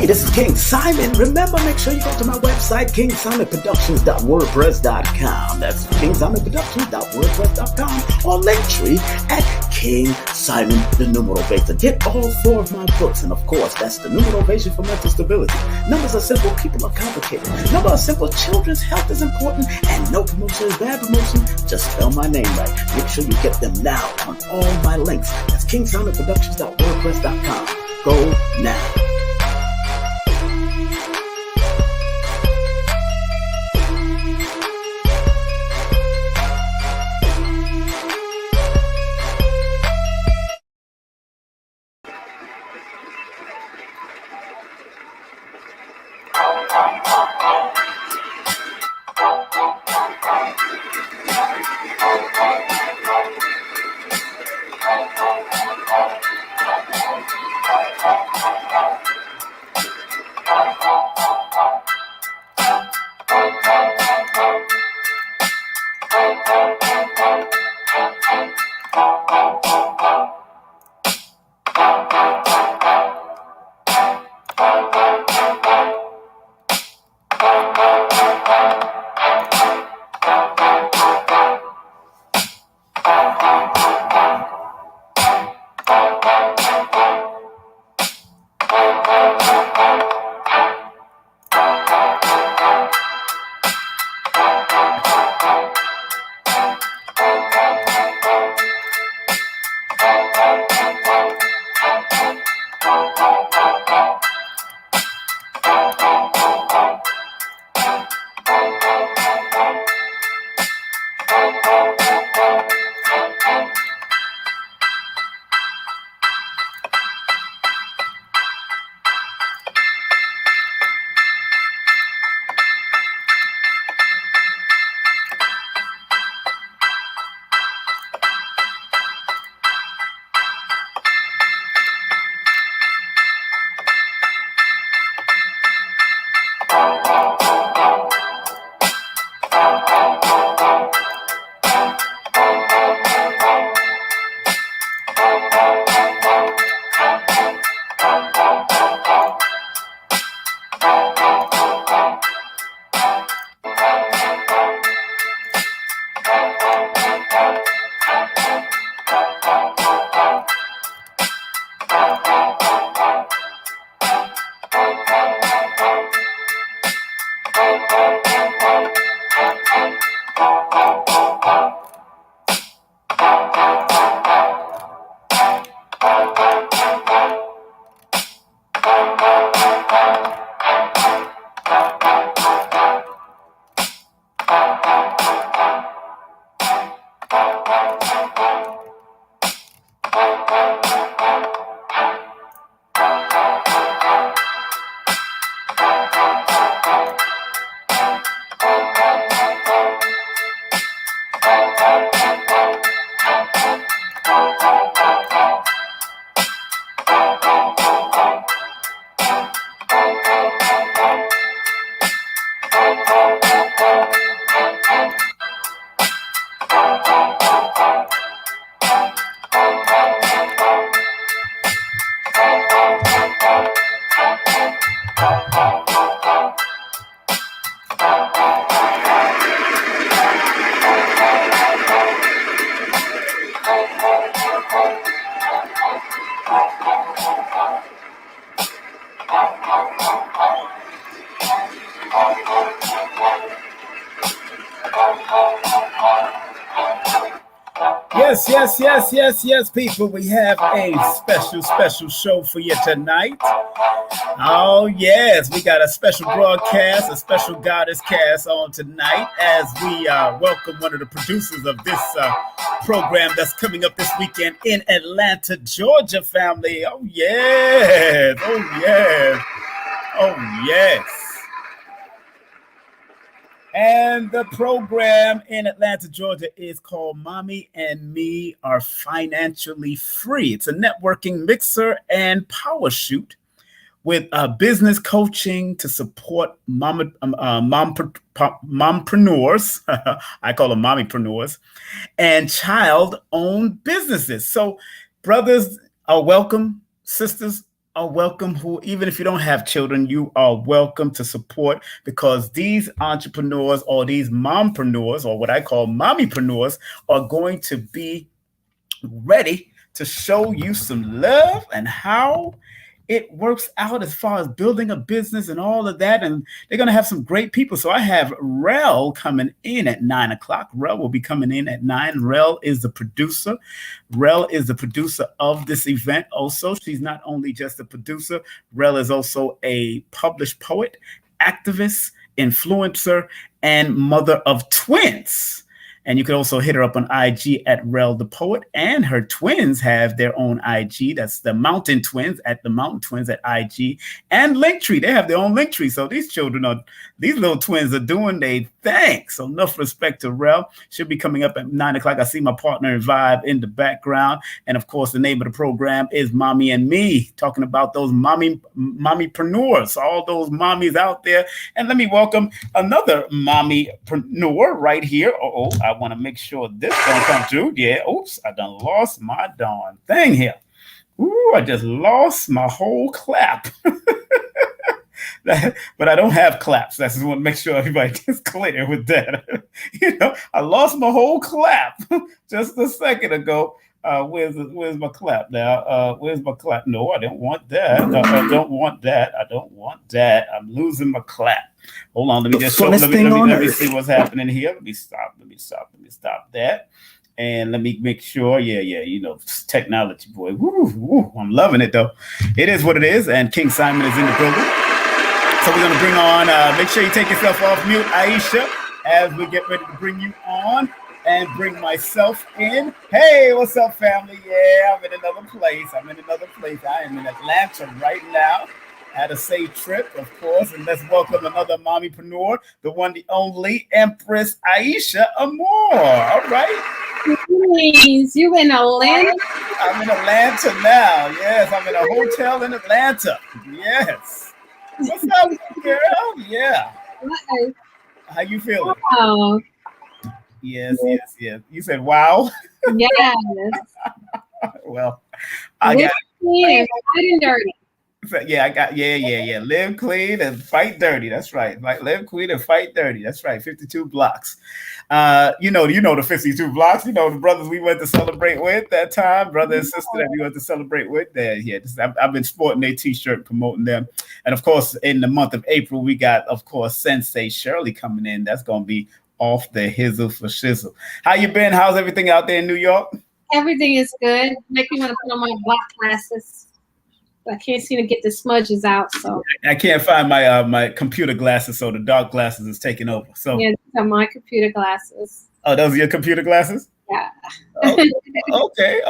Hey, this is King Simon. Remember, make sure you go to my website, kingsimonproductions.wordpress.com. That's kingsimonproductions.wordpress.com, or Linktree at King Simon the Numerovation. Get all 4 of my books, and of course, that's the Numerovation for Mental Stability. Numbers are simple, people are complicated. Numbers are simple, children's health is important, and no promotion is bad promotion. Just spell my name right. Make sure you get them now on all my links. That's kingsimonproductions.wordpress.com. Go now. Yes, people. We have a special show for you tonight. Oh, yes. We got a special broadcast, a special goddess cast on tonight as we welcome one of the producers of this program that's coming up this weekend in Atlanta, Georgia, family. Oh, yes. Oh, yes. Oh, yes. And the program in Atlanta, Georgia is called Mommy and Me Are Financially Free. It's a networking mixer and power shoot with business coaching to support mompreneurs. I call them mommypreneurs, and child-owned businesses. So brothers are welcome. Sisters are welcome. Who, even if you don't have children, you are welcome to support, because these entrepreneurs or these mompreneurs, or what I call mommypreneurs, are going to be ready to show you some love and how it works out as far as building a business and all of that. And they're going to have some great people. So I have RELLE coming in at 9 o'clock. RELLE will be coming in at 9. RELLE is the producer. RELLE is the producer of this event. Also, she's not only just a producer, RELLE is also a published poet, activist, influencer, and mother of twins. And you can also hit her up on IG at RELLE the Poet. And her twins have their own IG. That's the Mountain Twins at the Mountain Twins at IG. And Linktree. They have their own Linktree. So these little twins are doing their thing. So enough respect to RELLE. She'll be coming up at 9 o'clock. I see my partner in Vibe in the background. And of course, the name of the program is Mommy and Me, talking about those mommypreneurs, all those mommies out there. And let me welcome another mommypreneur right here. I want to make sure this don't come through. Yeah, oops, I done lost my darn thing here. Ooh, I just lost my whole clap. But I don't have claps. I just want to make sure everybody gets clear with that. I lost my whole clap just a second ago. Where's my clap now? Where's my clap? No, I don't want that. I don't want that. I don't want that. I'm losing my clap. Hold on, let me just show. Let me see what's happening here. Let me stop that. And let me make sure. Yeah, technology, boy. Woo, I'm loving it though. It is what it is. And King Simon is in the building. So we're gonna bring on. Make sure you take yourself off mute, Aisha, as we get ready to bring you on and bring myself in. Hey, what's up, family? Yeah, I'm in another place. I am in Atlanta right now. Had a safe trip, of course, and let's welcome another mommypreneur, the one, the only Empress Aisha Amor. All right. Please, you in Atlanta? I'm in Atlanta now. Yes, I'm in a hotel in Atlanta. Yes. What's up, girl? Yeah. Hi. How you feeling? Wow. Yes. You said wow? Yes. Well, I got it. And dirty. Yeah, Live clean and fight dirty. That's right. Like, live clean and fight dirty. That's right. 52 blocks. You know the 52 blocks. You know the brothers we went to celebrate with that time, brother and sister that we went to celebrate with. I've been sporting their T-shirt, promoting them, and of course, in the month of April, we got, of course, Sensei Shirley coming in. That's gonna be off the hizzle for shizzle. How you been? How's everything out there in New York? Everything is good. Make me want to put on my black glasses. I can't seem to get the smudges out, so I can't find my my computer glasses, so the dark glasses is taking over. So yeah, these are my computer glasses. Oh, those are your computer glasses? Yeah. Okay.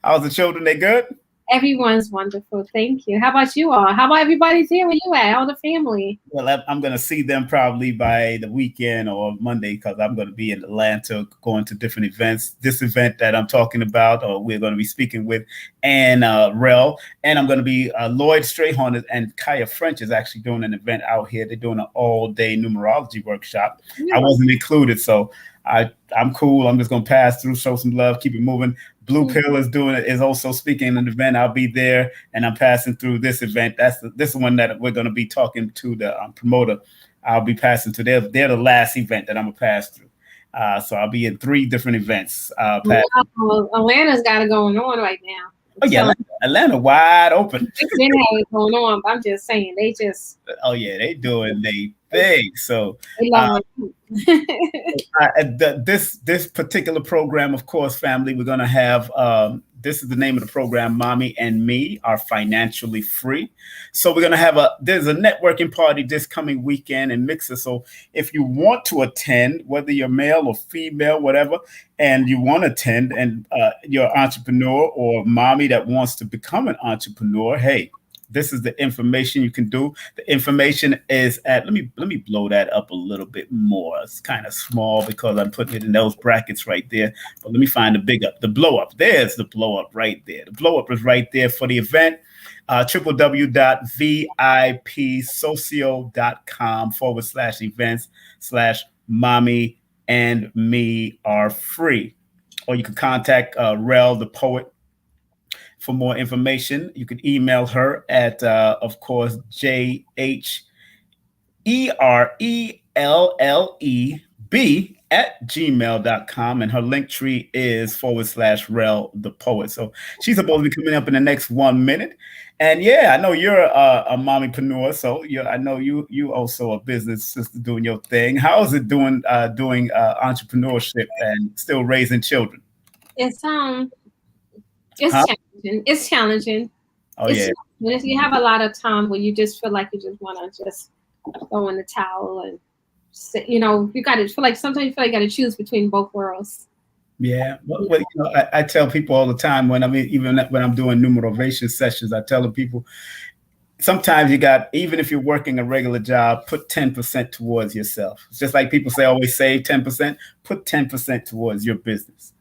How's the children? They good? Everyone's wonderful. Thank you. How about you all? How about everybody's here? Where you at? All the family? Well, I'm going to see them probably by the weekend or Monday, because I'm going to be in Atlanta going to different events. This event that I'm talking about, or we're going to be speaking with, and RELLE. And I'm going to be Lloyd Strayhorn and Kaya French is actually doing an event out here. They're doing an all-day numerology workshop. Yeah. I wasn't included, so I'm cool. I'm just going to pass through, show some love, keep it moving. Blue Pill is also speaking in an event. I'll be there, and I'm passing through this event. This one that we're going to be talking to the promoter. I'll be passing to. They're the last event that I'm gonna pass through. So I'll be in 3 different events. Atlanta's got it going on right now. Oh yeah, Atlanta wide open. They didn't have it going on, but I'm just saying they just. Oh yeah, they doing their thing. So this particular program, of course, family, we're gonna have. This is the name of the program. Mommy and Me are financially free. So we're gonna have there's a networking party this coming weekend in Mixer. So if you want to attend, whether you're male or female, whatever, and you want to attend, and you're an entrepreneur or mommy that wants to become an entrepreneur, hey, this is the information you can do. The information is at, let me blow that up a little bit more. It's kind of small because I'm putting it in those brackets right there. But let me find the big up, the blow up. There's the blow up right there. The blow up is right there for the event. www.vipsocio.com/events/mommy and me are free. Or you can contact RELLE the Poet For more information, you can email her at, of course, JHERELLEB and her link tree is /rel the poet. So she's supposed to be coming up in the next 1 minute. And yeah, I know you're a mommypreneur, so I know you also a business sister doing your thing. How is it doing entrepreneurship and still raising children? It's challenging. It's challenging. Oh yeah. If you have a lot of time where you just feel like you just want to just throw in the towel and you got to feel like sometimes you feel like you got to choose between both worlds. Yeah, well, I tell people all the time even when I'm doing Numerovation sessions, I tell the people sometimes even if you're working a regular job, put 10% towards yourself. It's just like people say, always save 10%, put 10% towards your business.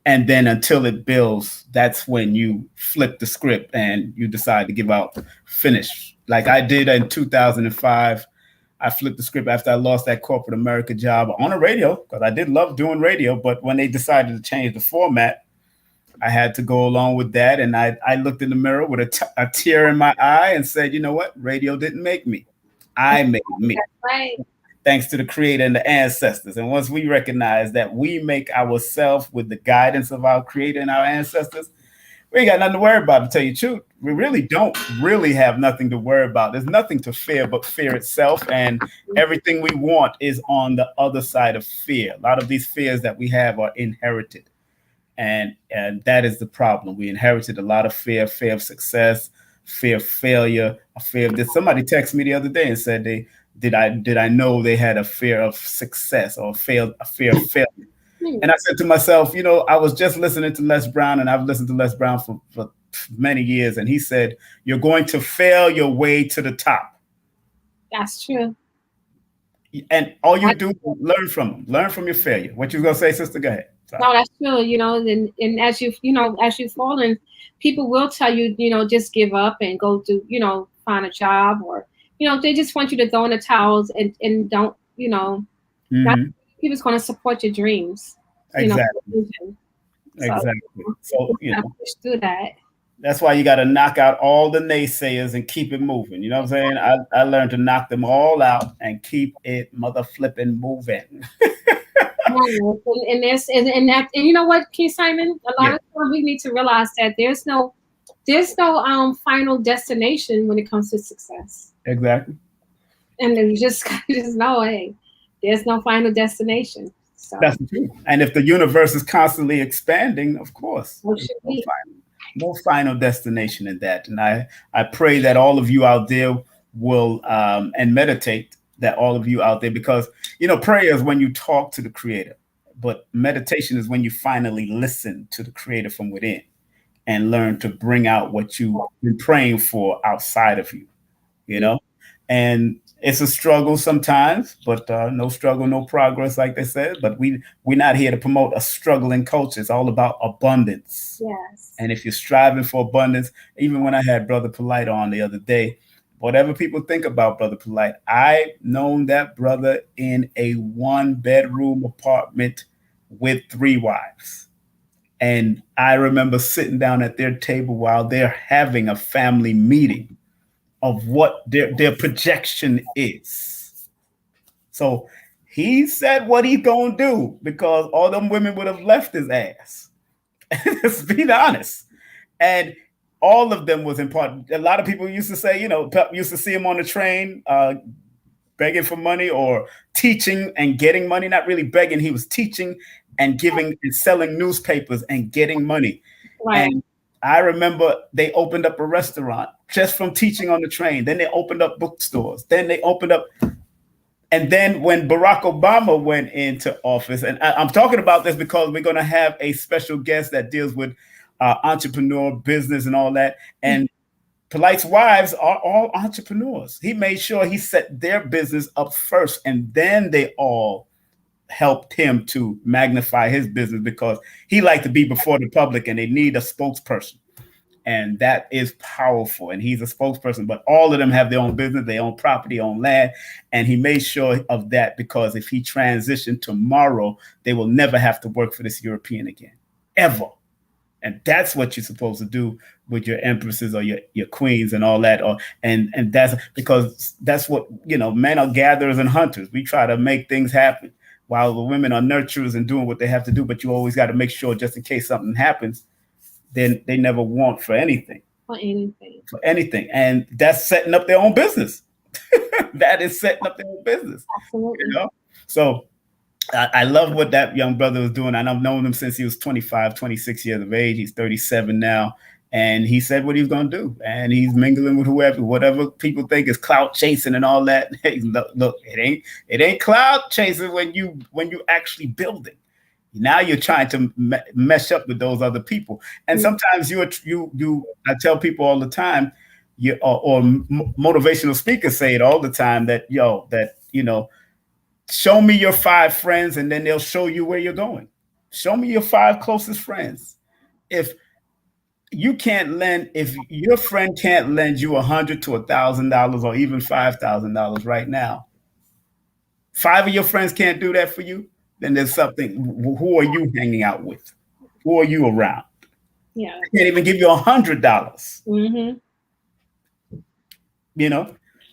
And then until it builds, that's when you flip the script and you decide to give out, finish. Like I did in 2005. I flipped the script after I lost that corporate America job on a radio, because I did love doing radio. But when they decided to change the format, I had to go along with that. And I looked in the mirror with a tear in my eye and said, you know what? Radio didn't make me. I made me. That's right. Thanks to the creator and the ancestors. And once we recognize that we make ourselves with the guidance of our creator and our ancestors, we ain't got nothing to worry about, to tell you the truth. We really don't have nothing to worry about. There's nothing to fear but fear itself. And everything we want is on the other side of fear. A lot of these fears that we have are inherited. And that is the problem. We inherited a lot of fear of success, fear of failure, a fear of this. Somebody texted me the other day and said did I know they had a fear of success or a fear of failure? And I said to myself, I was just listening to Les Brown, and I've listened to Les Brown for many years. And he said, you're going to fail your way to the top. That's true. And all you do is learn from them. Learn from your failure. What you going to say, sister? Go ahead. Sorry. No, that's true. And as you've fallen, people will tell you, just give up and go do, find a job, or, they just want you to throw in the towels and don't, not people's going to support your dreams. Exactly. Exactly. So, push through that. That's why you got to knock out all the naysayers and keep it moving. You know what I'm saying? I learned to knock them all out and keep it mother flipping moving. And you know what, Keith Simon? A lot of times we need to realize that there's no final destination when it comes to success. Exactly. And you just know, hey, there's no final destination. So that's true. And if the universe is constantly expanding, of course, no final destination in that. And I pray that all of you out there will and meditate, that all of you out there, because prayer is when you talk to the creator, but meditation is when you finally listen to the creator from within and learn to bring out what you've been praying for outside of you. And it's a struggle sometimes, but no struggle, no progress, like they said. But we're not here to promote a struggling culture. It's all about abundance. Yes. And if you're striving for abundance, even when I had Brother Polite on the other day, whatever people think about Brother Polite, I known that brother in a 1-bedroom apartment with 3 wives. And I remember sitting down at their table while they're having a family meeting of what their projection is. So he said what he's gonna do, because all them women would have left his ass. Let's be honest. And all of them was important. A lot of people used to say, used to see him on the train begging for money or teaching and getting money. Not really begging, he was teaching and giving and selling newspapers and getting money. Right. And I remember they opened up a restaurant just from teaching on the train. Then they opened up bookstores. Then they opened up. And then when Barack Obama went into office, and I'm talking about this because we're going to have a special guest that deals with entrepreneur business and all that. And Polite's wives are all entrepreneurs. He made sure he set their business up first, and then they all helped him to magnify his business, because he liked to be before the public and they need a spokesperson. And that is powerful. And he's a spokesperson, but all of them have their own business, their own property, own land. And he made sure of that, because if he transitioned tomorrow, they will never have to work for this European again, ever. And that's what you're supposed to do with your empresses or your queens and all that. And that's because that's what, men are gatherers and hunters. We try to make things happen while the women are nurturers and doing what they have to do. But you always got to make sure, just in case something happens, then they never want for anything. For anything. For anything. And that's setting up their own business. That is setting up their own business. Absolutely. So I love what that young brother was doing. And I've known him since he was 25, 26 years of age. He's 37 now. And he said what he's going to do. And he's mingling with whatever people think is clout chasing and all that. Hey, look, it ain't clout chasing when you actually building. Now you're trying to mesh up with those other people. And sometimes I tell people all the time, or motivational speakers say it all the time that, show me your 5 friends and then they'll show you where you're going. Show me your 5 closest friends. If your friend can't lend you $100 to $1,000 or even $5,000 right now, 5 of your friends can't do that for you, then there's something. Who are you hanging out with? Who are you around? Yeah. They can't even give you $100. Mm-hmm.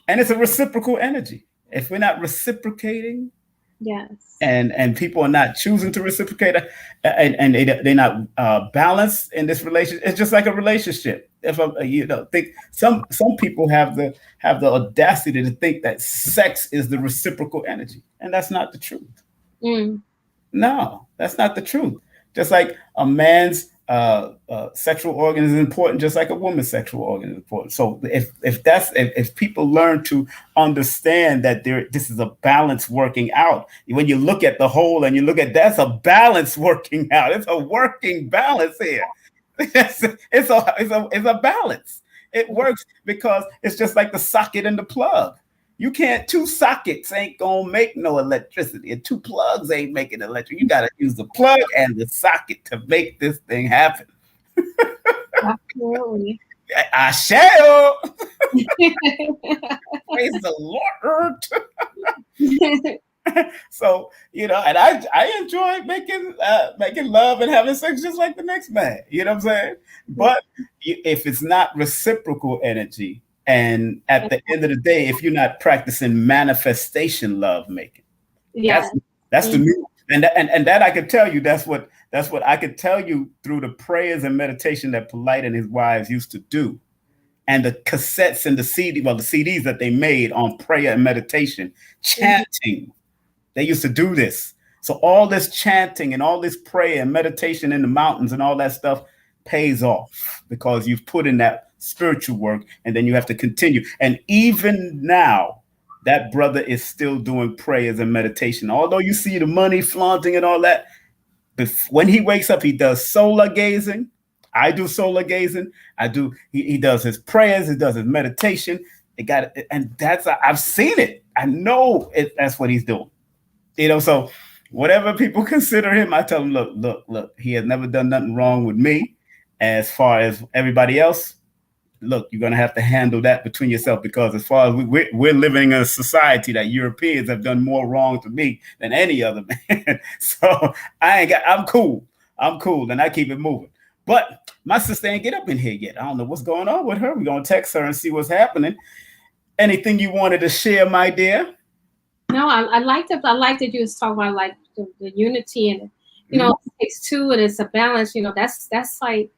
And it's a reciprocal energy. If we're not reciprocating, yes, and people are not choosing to reciprocate, and they're not balanced in this relationship, it's just like a relationship. If think some people have the audacity to think that sex is the reciprocal energy, and that's not the truth. No, that's not the truth. Just like a man's sexual organ is important, just like a woman's sexual organ is important. So if people learn to understand that this is a balance working out, when you look at the whole and you look at that's a balance working out, it's a working balance here. It's a balance. It works because it's just like the socket and the plug. You can't, 2 sockets ain't gonna make no electricity, and 2 plugs ain't making electricity. You gotta use the plug and the socket to make this thing happen. Absolutely. I shall. Praise the Lord. So, and I enjoy making love and having sex just like the next man. You know what I'm saying? But if it's not reciprocal energy, and at the end of the day, if you're not practicing manifestation love making, that's the new, and that I can tell you, that's what I could tell you through the prayers and meditation that Polite and his wives used to do, and the cassettes and the CDs that they made on prayer and meditation, chanting. They used to do this. So all this chanting and all this prayer and meditation in the mountains and all that stuff pays off because you've put in that spiritual work, and then you have to continue. And even now, that brother is still doing prayers and meditation. Although you see the money flaunting and all that, when he wakes up, he does solar gazing. I do solar gazing. He does his prayers. He does his meditation. I've seen it. I know that's what he's doing. So whatever people consider him, I tell him, look, he has never done nothing wrong with me. As far as everybody else, look, you're going to have to handle that between yourself, because as far as we're living in a society that Europeans have done more wrong to me than any other man. So I'm cool, and I keep it moving. But my sister ain't get up in here yet. I don't know what's going on with her. We're going to text her and see what's happening. Anything you wanted to share, my dear? No, I like that you was talking about like the unity, and it takes 2 and it's a balance. That's like,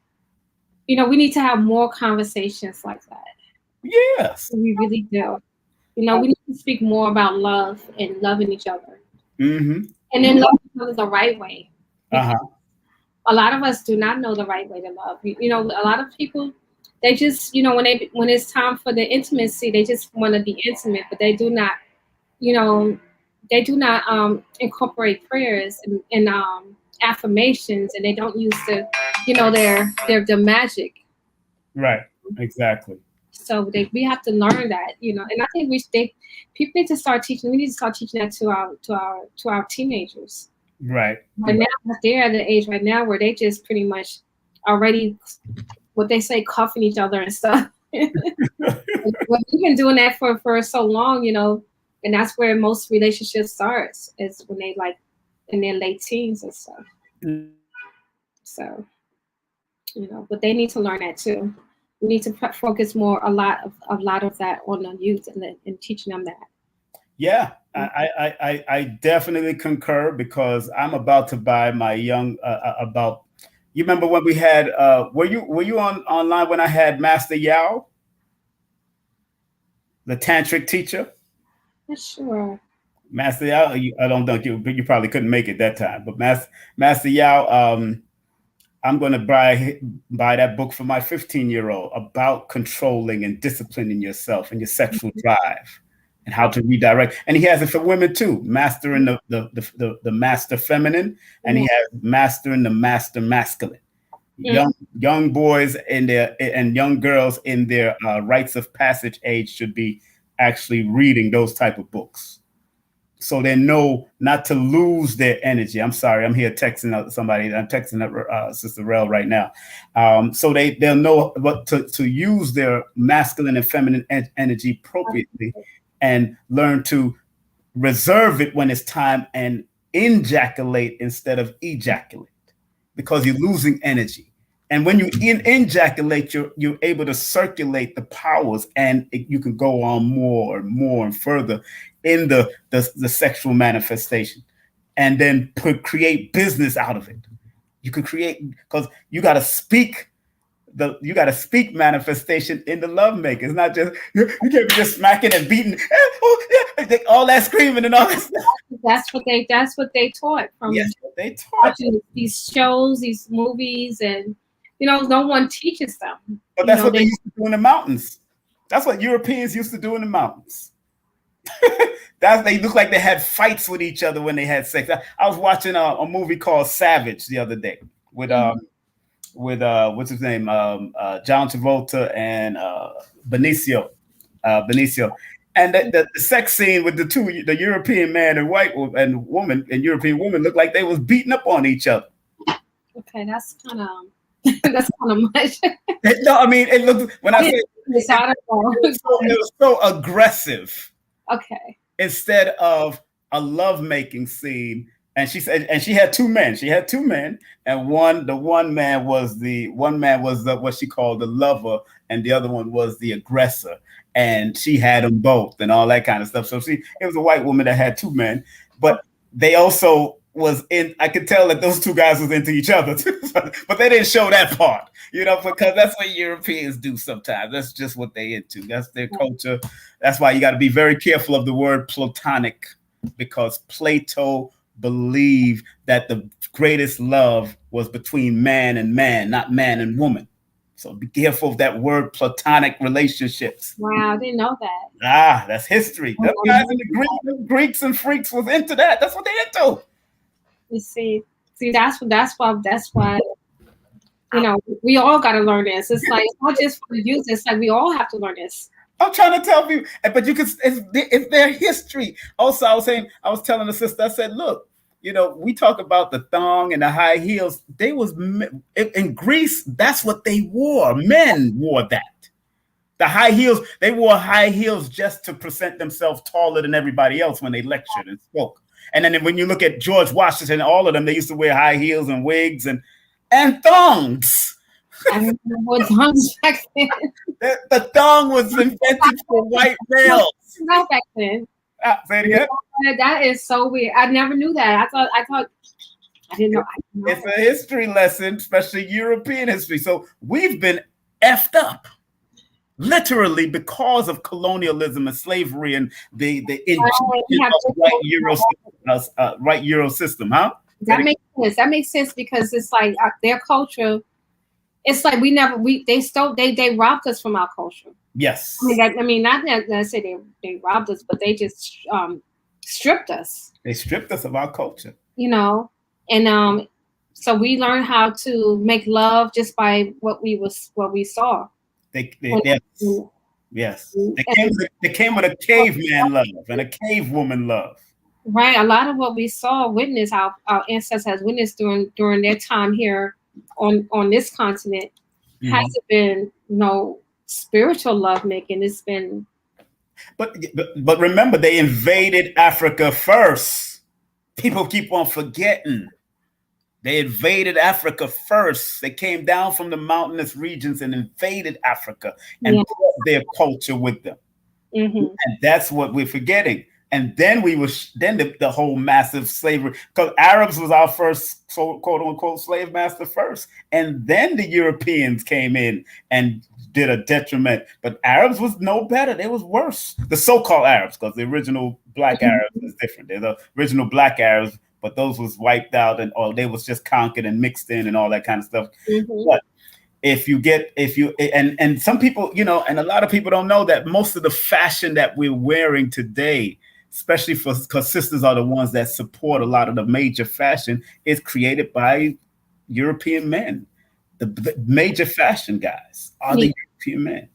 we need to have more conversations like that. Yes. We really do. We need to speak more about love and loving each other. Mm-hmm. And then loving each other the right way. Uh-huh. A lot of us do not know the right way to love. A lot of people, they just, when it's time for the intimacy, they just want to be intimate, but they do not, incorporate prayers and affirmations, and they don't use their magic. Right. Exactly. So we have to learn that, and I think people need to start teaching. We need to start teaching that to our teenagers. Right. But now they're at the age right now where they just pretty much already, what they say, cuffing each other and stuff. We've been doing that for so long, and that's where most relationships starts, is when they like in their late teens and stuff. So But they need to learn that too. We need to focus more a lot of that on the youth and teaching them that. Yeah, I definitely concur, because I'm about to buy my young about. You remember when we had? Were you online when I had Master Yao, the tantric teacher? Not sure. Master Yao, I don't think you probably couldn't make it that time, but Master Yao, I'm going to buy that book for my 15-year-old about controlling and disciplining yourself and your sexual drive and how to redirect. And he has it for women too, mastering the master feminine, and he has mastering the master masculine. Young boys and young girls in their rites of passage age should be actually reading those type of books, so they know not to lose their energy. I'm sorry, I'm here texting somebody. I'm texting Sister RELLE right now. So they'll know what to use their masculine and feminine energy appropriately, and learn to reserve it when it's time and ejaculate instead of ejaculate, because you're losing energy. And when you ejaculate, you're able to circulate the powers, and you can go on more and more and further in the sexual manifestation, and then create business out of it. You can create, because you got to speak manifestation in the lovemaking. It's not just you can't be just smacking and beating, all that screaming and all that stuff. That's what they taught from. Yes, they taught these shows, these movies, and no one teaches them. But that's what they used to do in the mountains. That's what Europeans used to do in the mountains. They look like they had fights with each other when they had sex. I was watching a movie called Savage the other day with what's his name, John Travolta and Benicio, and the sex scene with the European man and white and woman and European woman looked like they was beating up on each other. Okay, that's kind of. That's kind of much. No, I mean, it looked, when I say it was so aggressive. Okay. Instead of a lovemaking scene, and she said, and she had two men. She had two men, and one man was what she called the lover, and the other one was the aggressor. And she had them both, and all that kind of stuff. So it was a white woman that had two men, but they also I could tell that those two guys was into each other too, but they didn't show that part, because that's what Europeans do sometimes. That's just what they into. That's their culture. That's why you got to be very careful of the word platonic, because Plato believed that the greatest love was between man and man, not man and woman. So be careful of that word platonic relationships. Wow, I didn't know that. That's history. Those guys in the Greeks and freaks was into that. That's what they into. You see, that's why we all got to learn this. It's like, it's not just for the youth. It's like we all have to learn this. I'm trying to tell you, but it's their history. Also, I was telling the sister, I said, look, we talk about the thong and the high heels. They was in Greece. That's what they wore. Men wore that. The high heels. They wore high heels just to present themselves taller than everybody else when they lectured and spoke. And then when you look at George Washington, all of them, they used to wear high heels and wigs and thongs. I remember what thongs back then. The thong was invented for white males. Not back then. Say it again. That is so weird. I never knew that. I thought I didn't know. It's a history lesson, especially European history. So we've been effed up. Literally, because of colonialism and slavery and the right Euro system, huh? That makes sense. That makes sense, because it's like their culture. It's like they robbed us from our culture. Yes. I mean, not say they robbed us, but they just stripped us. They stripped us of our culture. And so we learned how to make love just by what we saw. Yes. They came with a caveman love and a cave woman love. Right. A lot of what we witnessed, our ancestors has witnessed during their time here on this continent, hasn't been spiritual lovemaking. It's been. But remember, they invaded Africa first. People keep on forgetting. They invaded Africa first. They came down from the mountainous regions and invaded Africa and brought their culture with them. And that's what we're forgetting. And then the whole massive slavery, because Arabs was our first quote unquote slave master first. And then the Europeans came in and did a detriment. But Arabs was no better. They was worse. The so-called Arabs, because the original black Arabs is different. They're the original black Arabs, but those was wiped out they was just conquered and mixed in and all that kind of stuff. But and some people, and a lot of people don't know that most of the fashion that we're wearing today, especially because sisters are the ones that support a lot of the major fashion, is created by European men. The major fashion guys are the European men.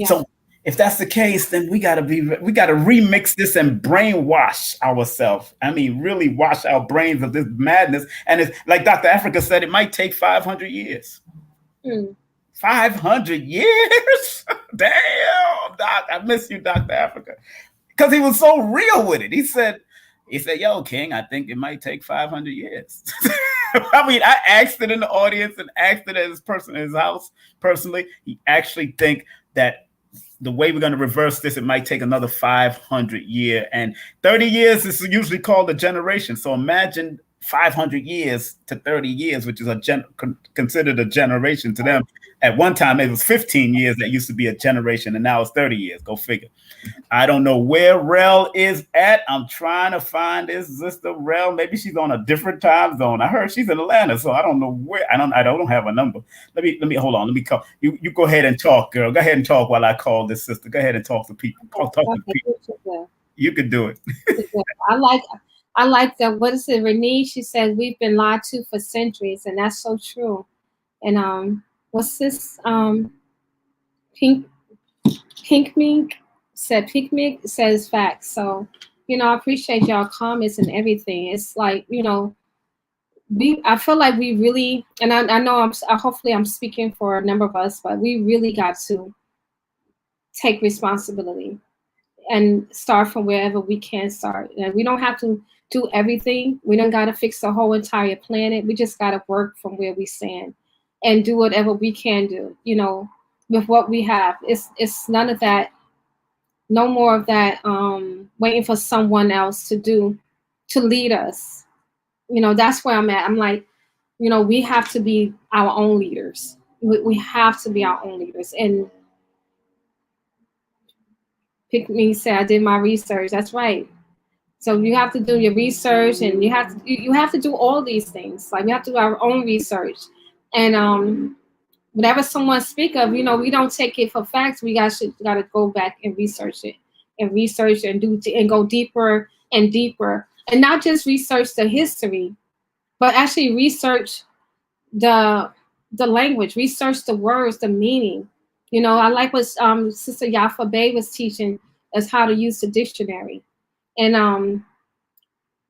So if that's the case, then we gotta remix this and brainwash ourselves. I mean, really wash our brains of this madness. And it's like Dr. Africa said, it might take 500 years. 500 years? Damn, Doc, I miss you, Dr. Africa. Because he was so real with it. He said, yo, King, I think it might take 500 years. I mean, I asked it in the audience and asked it as a person in his house personally. He actually think that the way we're going to reverse this, it might take another 500 years. And 30 years is usually called a generation. So imagine 500 years to 30 years, which is considered a generation to them. At one time, it was 15 years that used to be a generation, and now it's 30 years. Go figure. I don't know where RELLE is at. I'm trying to find this sister RELLE. Maybe she's on a different time zone. I heard she's in Atlanta, so I don't know where. I don't have a number. Let me hold on. Let me call you. You go ahead and talk, girl. Go ahead and talk while I call this sister. Go ahead and talk to people. Talk to people. You can do it. I like that. What is it? Renee, she said, we've been lied to for centuries, and that's so true. And what's this? Pink Mink says facts. So, I appreciate y'all comments and everything. It's like, I feel like we really, and I know hopefully I'm speaking for a number of us, but we really got to take responsibility and start from wherever we can start. And we don't have to do everything. We don't got to fix the whole entire planet. We just got to work from where we stand and do whatever we can do, with what we have. It's none of that, no more of that waiting for someone else to lead us. That's where I'm at. I'm like, we have to be our own leaders. We have to be our own leaders. And Pick Me said, I did my research. That's right. So you have to do your research, and you have to do all these things. Like, we have to do our own research. And whatever someone speak of, we don't take it for facts. We got to go back and research it, and go deeper and deeper, and not just research the history, but actually research the language, research the words, the meaning. I like what Sister Yafa Bay was teaching us, how to use the dictionary. And I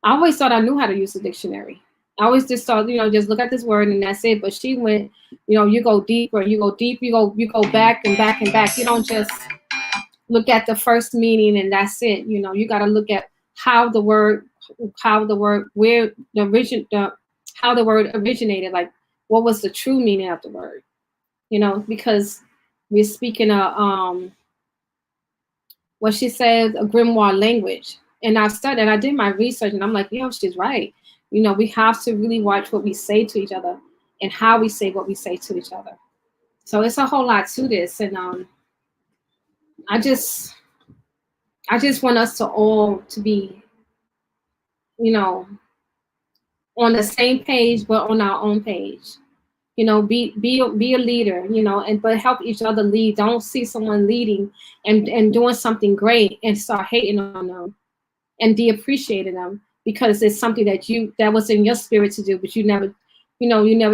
always thought I knew how to use the dictionary. I always just thought, just look at this word and that's it. But she went, you go deeper, you go deep, you go back and back and back. You don't just look at the first meaning and that's it. You got to look at how the word originated. Like, what was the true meaning of the word? Because we're speaking what she said, a grimoire language. And I studied, and I did my research, and I'm like, she's right. We have to really watch what we say to each other and how we say what we say to each other. So it's a whole lot to this. And I just want us to all to be, on the same page, but on our own page. Be a leader, but help each other lead. Don't see someone leading and doing something great and start hating on them and de-appreciating them because it's something that was in your spirit to do, but you never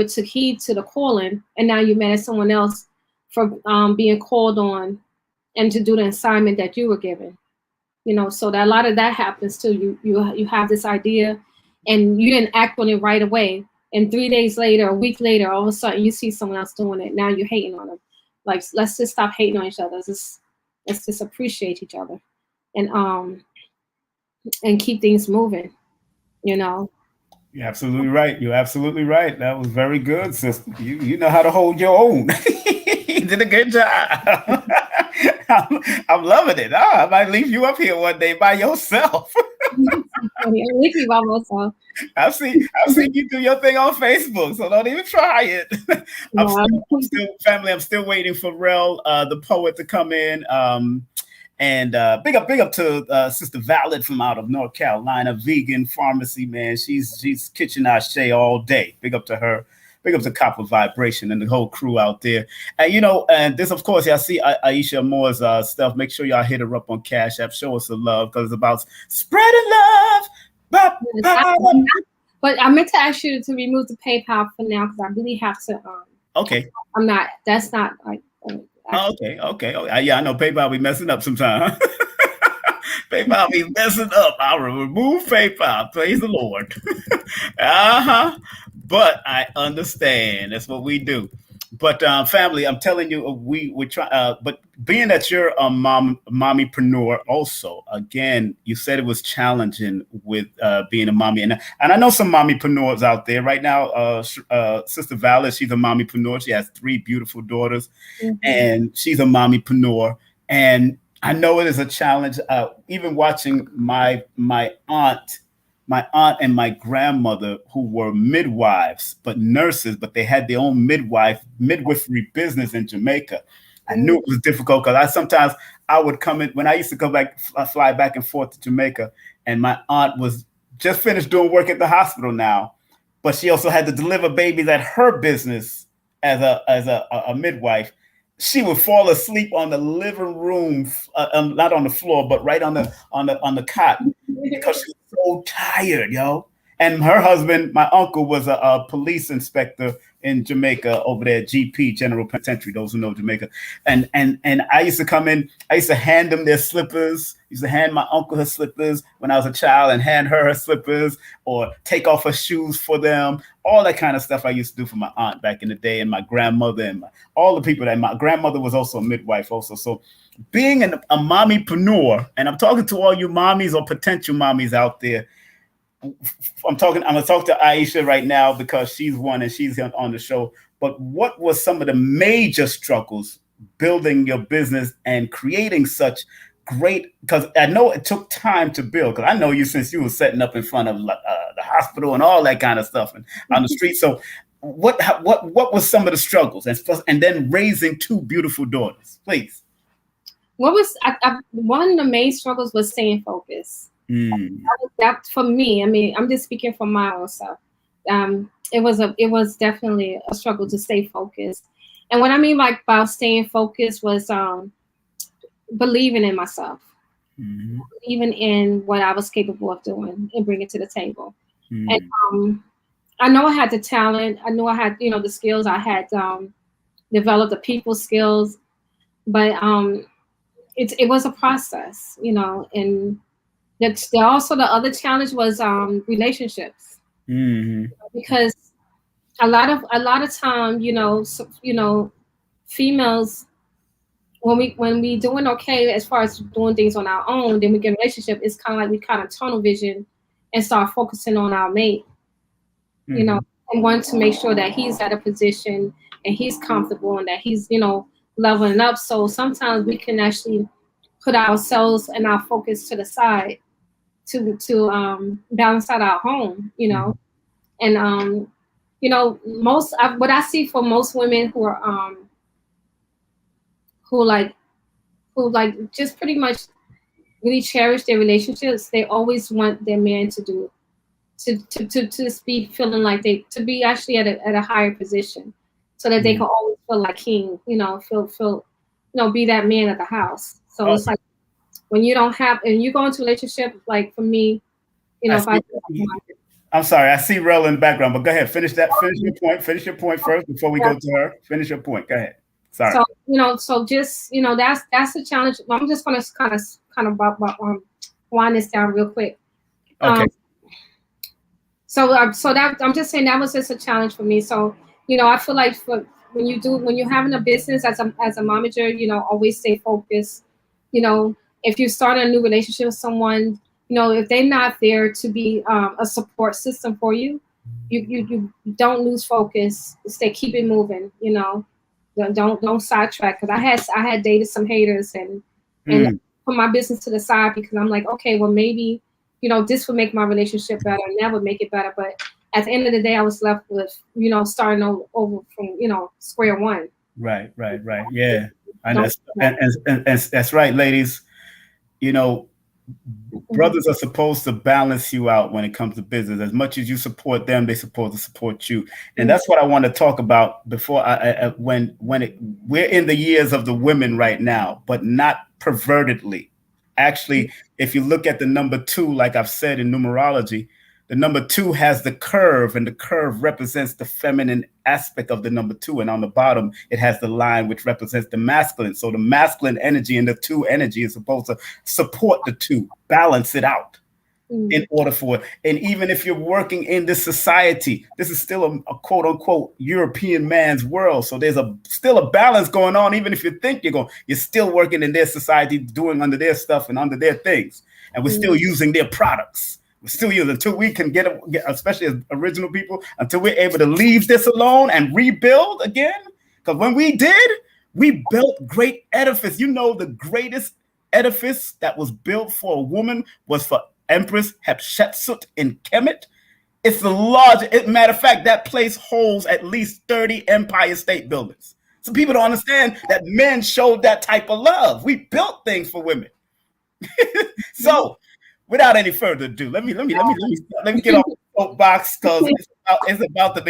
took heed to the calling, and now you're mad at someone else for being called on and to do the assignment that you were given. So that a lot of that happens too. You have this idea and you didn't act on it right away. And 3 days later, a week later, all of a sudden you see someone else doing it. Now you're hating on them. Like, let's just stop hating on each other. Let's just appreciate each other and keep things moving, You're absolutely right. You're absolutely right. That was very good, sister. You know how to hold your own. You did a good job. I'm loving it. I might leave you up here one day by yourself. I'm with you by myself. I've seen you do your thing on Facebook, so don't even try it. I'm still family. I'm still waiting for Rel, the poet, to come in. And big up to Sister Valid from out of North Carolina, vegan pharmacy, man. She's kitchen Aisha all day. Big up to her. Big up to Copper Vibration and the whole crew out there. And and this, of course, y'all see Aisha Moore's stuff. Make sure y'all hit her up on Cash App. Show us the love, because it's about spreading love. But I meant to ask you to remove the PayPal for now, because I really have to. Okay. I'm not. That's not like. Okay. Oh, yeah, I know PayPal be messing up sometimes. PayPal be messing up. I'll remove PayPal. Praise the Lord. But I understand. That's what we do. But family, I'm telling you, we try. But being that you're a mommypreneur, also, again, you said it was challenging with being a mommy, and I know some mommypreneurs out there right now. Sister Vala, she's a mommypreneur. She has 3 beautiful daughters, and she's a mommypreneur. And I know it is a challenge. Even watching my aunt and my grandmother, who were midwives, but nurses, but they had their own midwifery business in Jamaica. I knew it was difficult, because I would come in when I used to fly back and forth to Jamaica, and my aunt was just finished doing work at the hospital now, but she also had to deliver babies at her business as a midwife. She would fall asleep on the living room, not on the floor, but right on the cot, because she was so tired, yo. And her husband, my uncle, was a police inspector in Jamaica over there, GP, General Penitentiary, those who know Jamaica. And I used to come in, I used to hand them their slippers. I used to hand my uncle her slippers when I was a child, and hand her slippers, or take off her shoes for them. All that kind of stuff I used to do for my aunt back in the day, and my grandmother, and all the people that my grandmother was also a midwife also. So being a mommypreneur, and I'm talking to all you mommies or potential mommies out there, I'm going to talk to Aisha right now, because she's one and she's on the show. But what was some of the major struggles building your business and creating such great, because I know it took time to build, because I know you since you were setting up in front of the hospital and all that kind of stuff and on the street. So what was some of the struggles, and then raising 2 beautiful daughters, please? What was one of the main struggles was staying focused. That for me, I mean, I'm just speaking from my own self. It was definitely a struggle to stay focused. And what I mean about staying focused was believing in myself, believing in what I was capable of doing and bringing to the table. And I know I had the talent. I know I had, the skills. I had developed the people skills, but it was a process, and also the other challenge was relationships, because a lot of time, females, when we doing okay as far as doing things on our own, then we get a relationship. It's kind of like we kind of tunnel vision and start focusing on our mate, and want to make sure that he's at a position and he's comfortable and that he's leveling up. So sometimes we can actually put ourselves and our focus to the side to balance out our home, and what I see for most women who are who just pretty much really cherish their relationships, they always want their man to be feeling like to be actually at a higher position, so that they can always feel like king, feel be that man of the house. So it's like, when you don't have, and you go into a relationship, like for me, I'm sorry, I see Rel in the background, but go ahead, finish your point first before we go to her. Finish your point. Go ahead. Sorry. So so just that's the challenge. I'm just gonna kind of wind this down real quick. Okay. So that I'm just saying that was just a challenge for me. So I feel like when you're having a business as a momager, always stay focused. If you start a new relationship with someone, if they're not there to be a support system for you, you don't lose focus. Keep it moving. You know, don't sidetrack. Because I had dated some haters and put my business to the side because I'm like, okay, well maybe, you know, this would make my relationship better and that would make it better. But at the end of the day, I was left with, you know, starting over from, you know, square one. Right. Yeah. And that's right, ladies. You know, brothers are supposed to balance you out when it comes to business. As much as you support them, they're supposed to support you. And that's what I want to talk about before we're in the years of the women right now, but not pervertedly. Actually, if you look at the number 2, like I've said in numerology, the number 2 has the curve, and the curve represents the feminine aspect of the number 2. And on the bottom, it has the line which represents the masculine. So the masculine energy and the 2 energy is supposed to support the 2, balance it out in order for it. And even if you're working in this society, this is still a quote unquote European man's world. So there's still a balance going on. Even if you think you're still working in their society, doing under their stuff and under their things. And we're still using their products. We're still using until we can get, especially as original people, until we're able to leave this alone and rebuild again. Because when we did, we built great edifice. You know, the greatest edifice that was built for a woman was for Empress Hatshepsut in Kemet. It's the largest. Matter of fact, that place holds at least 30 Empire State Buildings. So people don't understand that men showed that type of love. We built things for women. So, without any further ado, let me get off the soapbox because it's about to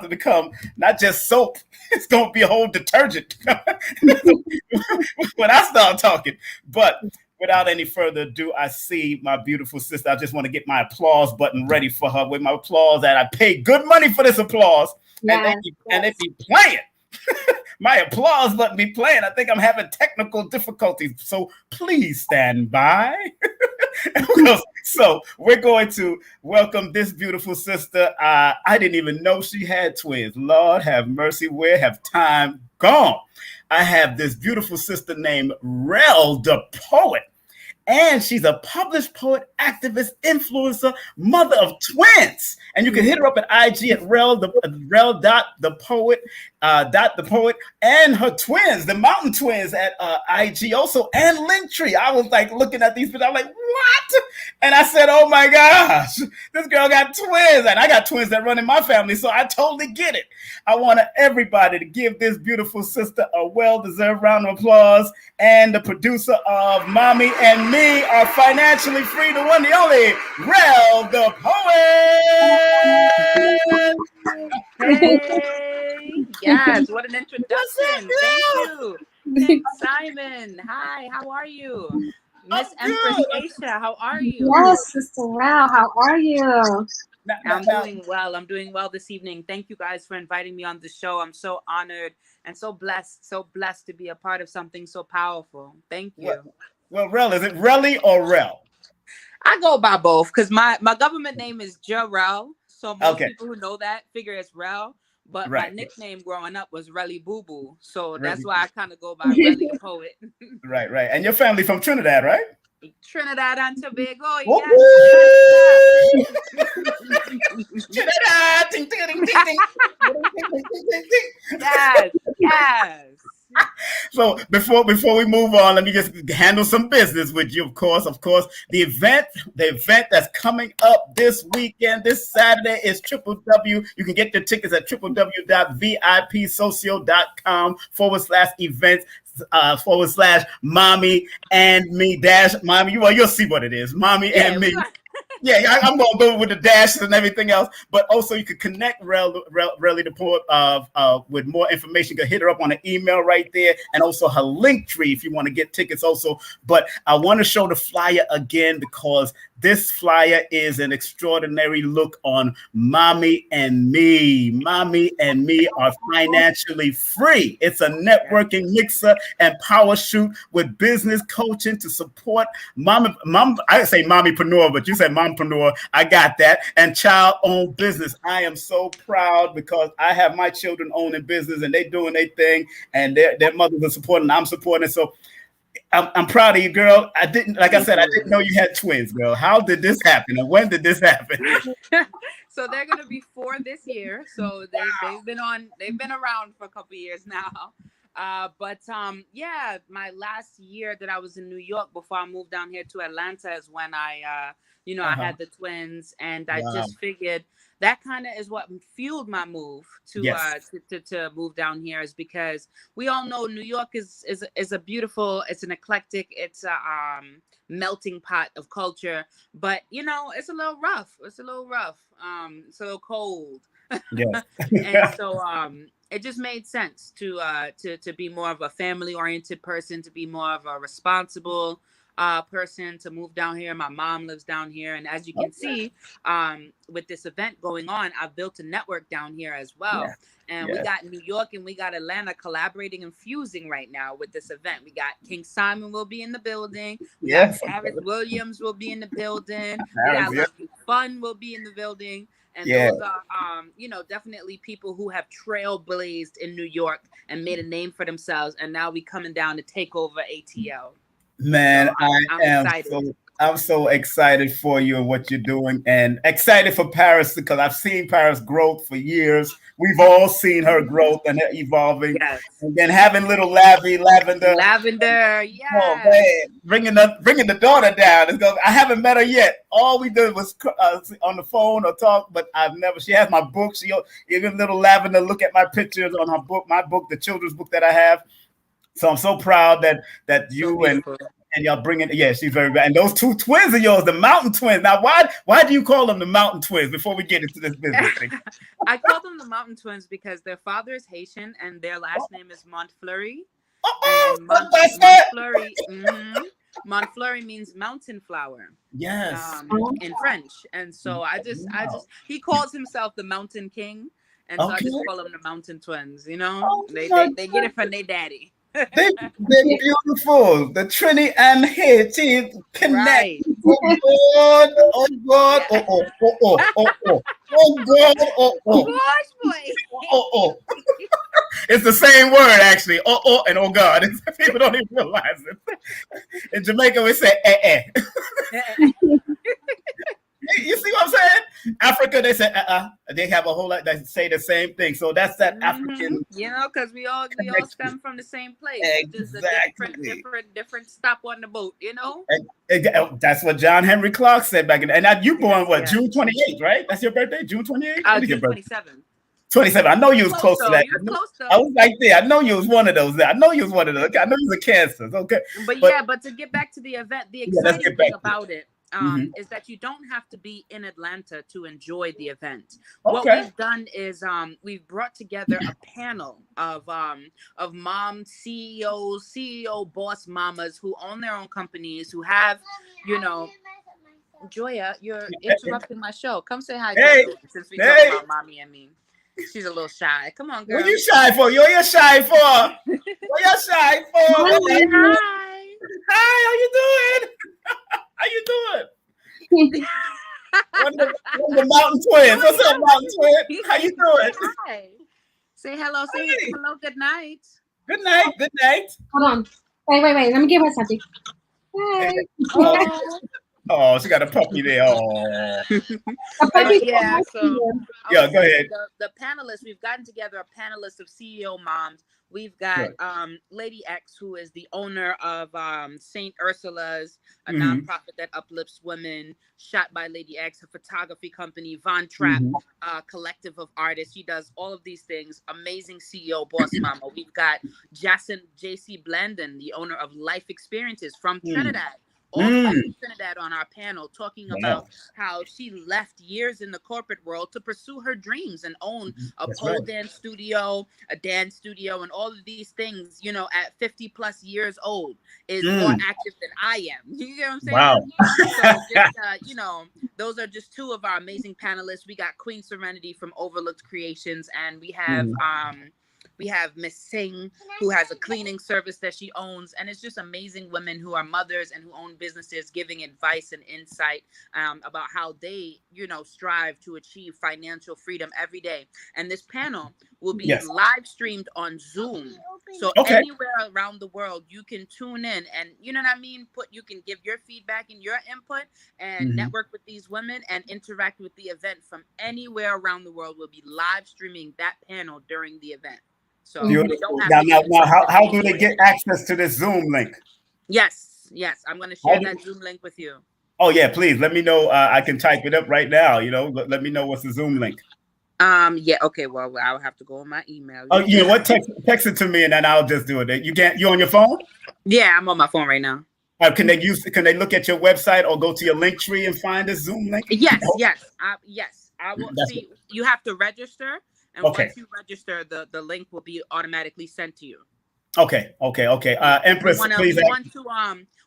become not just soap. It's going to be a whole detergent when I start talking. But without any further ado, I see my beautiful sister. I just want to get my applause button ready for her with my applause. And I paid good money for this applause, and they be playing. My applause button be playing. I think I'm having technical difficulties, so please stand by. So we're going to welcome this beautiful sister. I didn't even know she had twins. Lord have mercy. Where have time gone? I have this beautiful sister named RELLE, the poet. And she's a published poet, activist, influencer, mother of twins. And you can hit her up at IG at rel.thepoet, and her twins, the mountain twins at IG also, and Linktree. I was like looking at these, but I'm like, what? And I said, oh my gosh, this girl got twins. And I got twins that run in my family, so I totally get it. I want everybody to give this beautiful sister a well-deserved round of applause. And the producer of Mommy and Me are financially free, the one, the only, RELLE, the poet. Hey, yes, what an introduction. Thank you, Simon. Hi, how are you? Miss Empress Aisha, how are you? Yes, Sister RELLE, how are you? I'm doing well. I'm doing well this evening. Thank you guys for inviting me on the show. I'm so honored and so blessed to be a part of something so powerful. Thank you. Well, RELLE, is it RELLE or RELLE? I go by both because my government name is RELLE. So most people who know that figure it's RELLE. But my nickname growing up was Relly Boo Boo. So that's why I kind of go by Relly the Poet. Right. And your family from Trinidad, right? Trinidad and Tobago. Yes. Trinidad. Ding, ding, ding, ding, ding. Yes. So before we move on, let me just handle some business with you. Of course, the event that's coming up this weekend, this Saturday, is www. You can get your tickets at www.vipsocial.com/events/mommy and me -mommy. You'll see what it is. Mommy and me. Yeah, I'm going to go with the dashes and everything else. But also, you can connect RELLE the Poet with more information. You can hit her up on an email right there, and also her Linktree if you want to get tickets also. But I want to show the flyer again because this flyer is an extraordinary look on Mommy and Me. Mommy and Me are financially free. It's a networking mixer and power shoot with business coaching to support mom. I say mommypreneur, but you say mompreneur. I got that. And child-owned business. I am so proud because I have my children owning business and they doing their thing, and their mothers are supporting. I'm supporting. So I'm proud of you, girl. I didn't know you had twins, girl. How did this happen, and when did this happen? So they're gonna be 4 this year. So they've been around for a couple years now. But yeah, my last year that I was in New York before I moved down here to Atlanta is when I I had the twins, and I just figured that kind of is what fueled my move to move down here, is because we all know New York is a beautiful, it's an eclectic, it's a melting pot of culture, but it's a little rough. It's a little cold. Yes. And so it just made sense to be more of a family oriented person, to be more of a responsible person, to move down here. My mom lives down here, and as you can see, with this event going on, I've built a network down here as well. And we got New York and we got Atlanta collaborating and fusing right now with this event. We got King Simon will be in the building. Yes. Harris Williams will be in the building. We got Love You Fun will be in the building. And those are, definitely people who have trailblazed in New York and made a name for themselves. And now we coming down to take over ATL. Man, so I'm so excited for you and what you're doing, and excited for Paris, because I've seen Paris' growth for years. We've all seen her growth and her evolving. Yes. And then having little Lavender. Yeah. Oh man, bringing the daughter down. I haven't met her yet. All we did was on the phone or talk, but she has my book. Even little Lavender look at my pictures on her book, my book, the children's book that I have. So I'm so proud that you and y'all bringing. Yeah, she's very bad. And those 2 twins of yours, the Mountain Twins. Now, why do you call them the Mountain Twins? Before we get into this business thing, I call them the Mountain Twins because their father is Haitian and their last name is Montfleury. Montfleury means mountain flower. Yes. In French. And so he calls himself the Mountain King, and so I just call them the Mountain Twins. They get it from their daddy. They're beautiful. The Trini and Haiti connect. Right. Oh God. It's the same word, actually. And oh God. People don't even realize it. In Jamaica, we say You see what I'm saying? Africa, they say They have a whole lot that say the same thing. So that's that African. Because we all stem from the same place. Exactly. Just a different stop on the boat. That's what John Henry Clark said back in. And you born June 28th, right? That's your birthday, June 28th. June 27th. 27. I know you was close to that. I was right there. I know you was one of those. I know you was a Cancer. Okay. But to get back to the event, the exciting thing about it is that you don't have to be in Atlanta to enjoy the event. What we've done is we've brought together a panel of mom CEOs, CEO boss mamas who own their own companies, who have, Joya, you're interrupting my show. Come say hi, Joya, since we talk about mommy and me. She's a little shy. Come on, girl. What are you shy for? You're shy for. What you shy for? Hi. Hi, how you doing? How you doing? One of the Mountain Twins. What's up, Mountain Twin? How you doing? Hi. Say hello. Say hello. Good night. Good night. Good night. Hold on. Wait. Let me give her something. Hi. Oh, she got a puppy there. Oh. Yeah. So go ahead. The panelists, we've gotten together a panelist of CEO moms. We've got Lady X, who is the owner of St. Ursula's, a nonprofit that uplifts women, shot by Lady X, a photography company, Von Trapp, collective of artists. She does all of these things. Amazing CEO, boss mama. We've got Jason J.C. Blandon, the owner of Life Experiences from Trinidad. All from Trinidad on our panel, talking about how she left years in the corporate world to pursue her dreams and own a pole dance studio, a dance studio, and all of these things, at 50 plus years old is more active than I am. You get what I'm saying? Wow. So just, those are just 2 of our amazing panelists. We got Queen Serenity from Overlooked Creations, and we have We have Miss Singh, who has a cleaning service that she owns. And it's just amazing women who are mothers and who own businesses giving advice and insight about how they, strive to achieve financial freedom every day. And this panel will be live streamed on Zoom. So anywhere around the world, you can tune in and, you know what I mean? You can give your feedback and your input and network with these women and interact with the event from anywhere around the world. We'll be live streaming that panel during the event. So now, how do they get access to this Zoom link? Yes, I'm going to share that Zoom link with you. Oh yeah, please let me know. I can type it up right now. Let me know what's the Zoom link. Yeah, okay. Well, I'll have to go on my email. Oh, you know what? Text it to me, and then I'll just do it. You on your phone? Yeah, I'm on my phone right now. Can they look at your website or go to your link tree and find the Zoom link? Yes. I will see. You have to register, and once you register, the link will be automatically sent to you. Okay. Empress, please.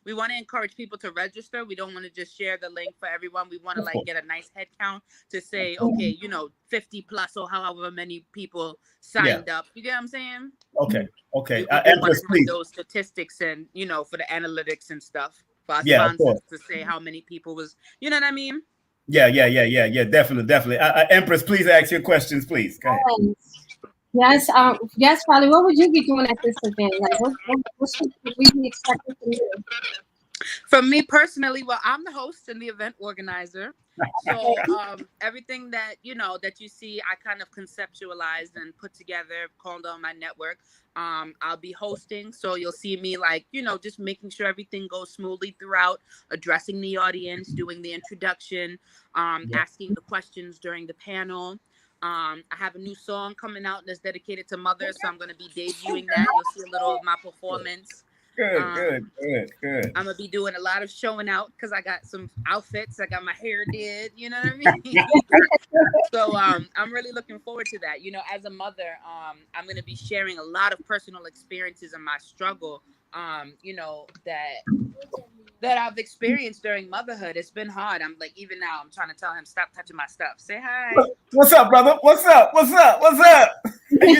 We want to encourage people to register. We don't want to just share the link for everyone. We want to get a nice head count to say, okay, 50 plus or however many people signed up. You get what I'm saying? Okay. Empress, please. Those statistics and, for the analytics and stuff. For our sponsors to say how many people was, you know what I mean? Yeah. Definitely. Empress, please ask your questions, please. Go ahead. Yes, Father, what would you be doing at this event? Like, what should we be expecting from you? From me personally, well, I'm the host and the event organizer. So everything that you see, I kind of conceptualized and put together, called on my network. I'll be hosting, so you'll see me just making sure everything goes smoothly throughout, addressing the audience, doing the introduction, asking the questions during the panel. I have a new song coming out that's dedicated to mothers, so I'm going to be debuting that. You'll see a little of my performance. Good. I'm going to be doing a lot of showing out because I got some outfits. I got my hair did, you know what I mean? So I'm really looking forward to that. As a mother, I'm going to be sharing a lot of personal experiences and my struggle, that I've experienced during motherhood. It's been hard. I'm like, even now, I'm trying to tell him, stop touching my stuff. Say hi. What's up, brother? What's up? He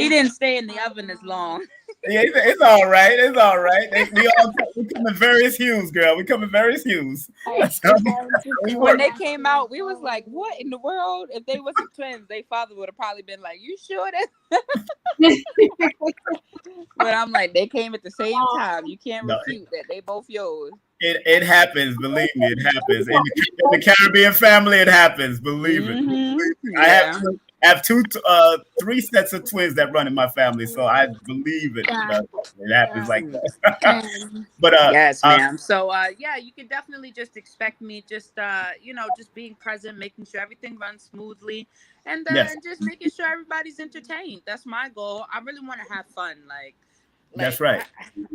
didn't stay in the oven as long. Yeah, it's all right. We come in various hues, girl. We come in various hues. When they came out, we was like, what in the world? If they wasn't twins, their father would have probably been like, you sure that? But I'm like, they came at the same time. You can't refute that. They both yours. It happens. Believe me, it happens. In the Caribbean family, it happens. Believe it. Yeah. I have three sets of twins that run in my family, so I believe it. It happens like that. But yes, ma'am. So you can definitely just expect me just being present, making sure everything runs smoothly, and just making sure everybody's entertained. That's my goal. I really want to have fun. Like that's right.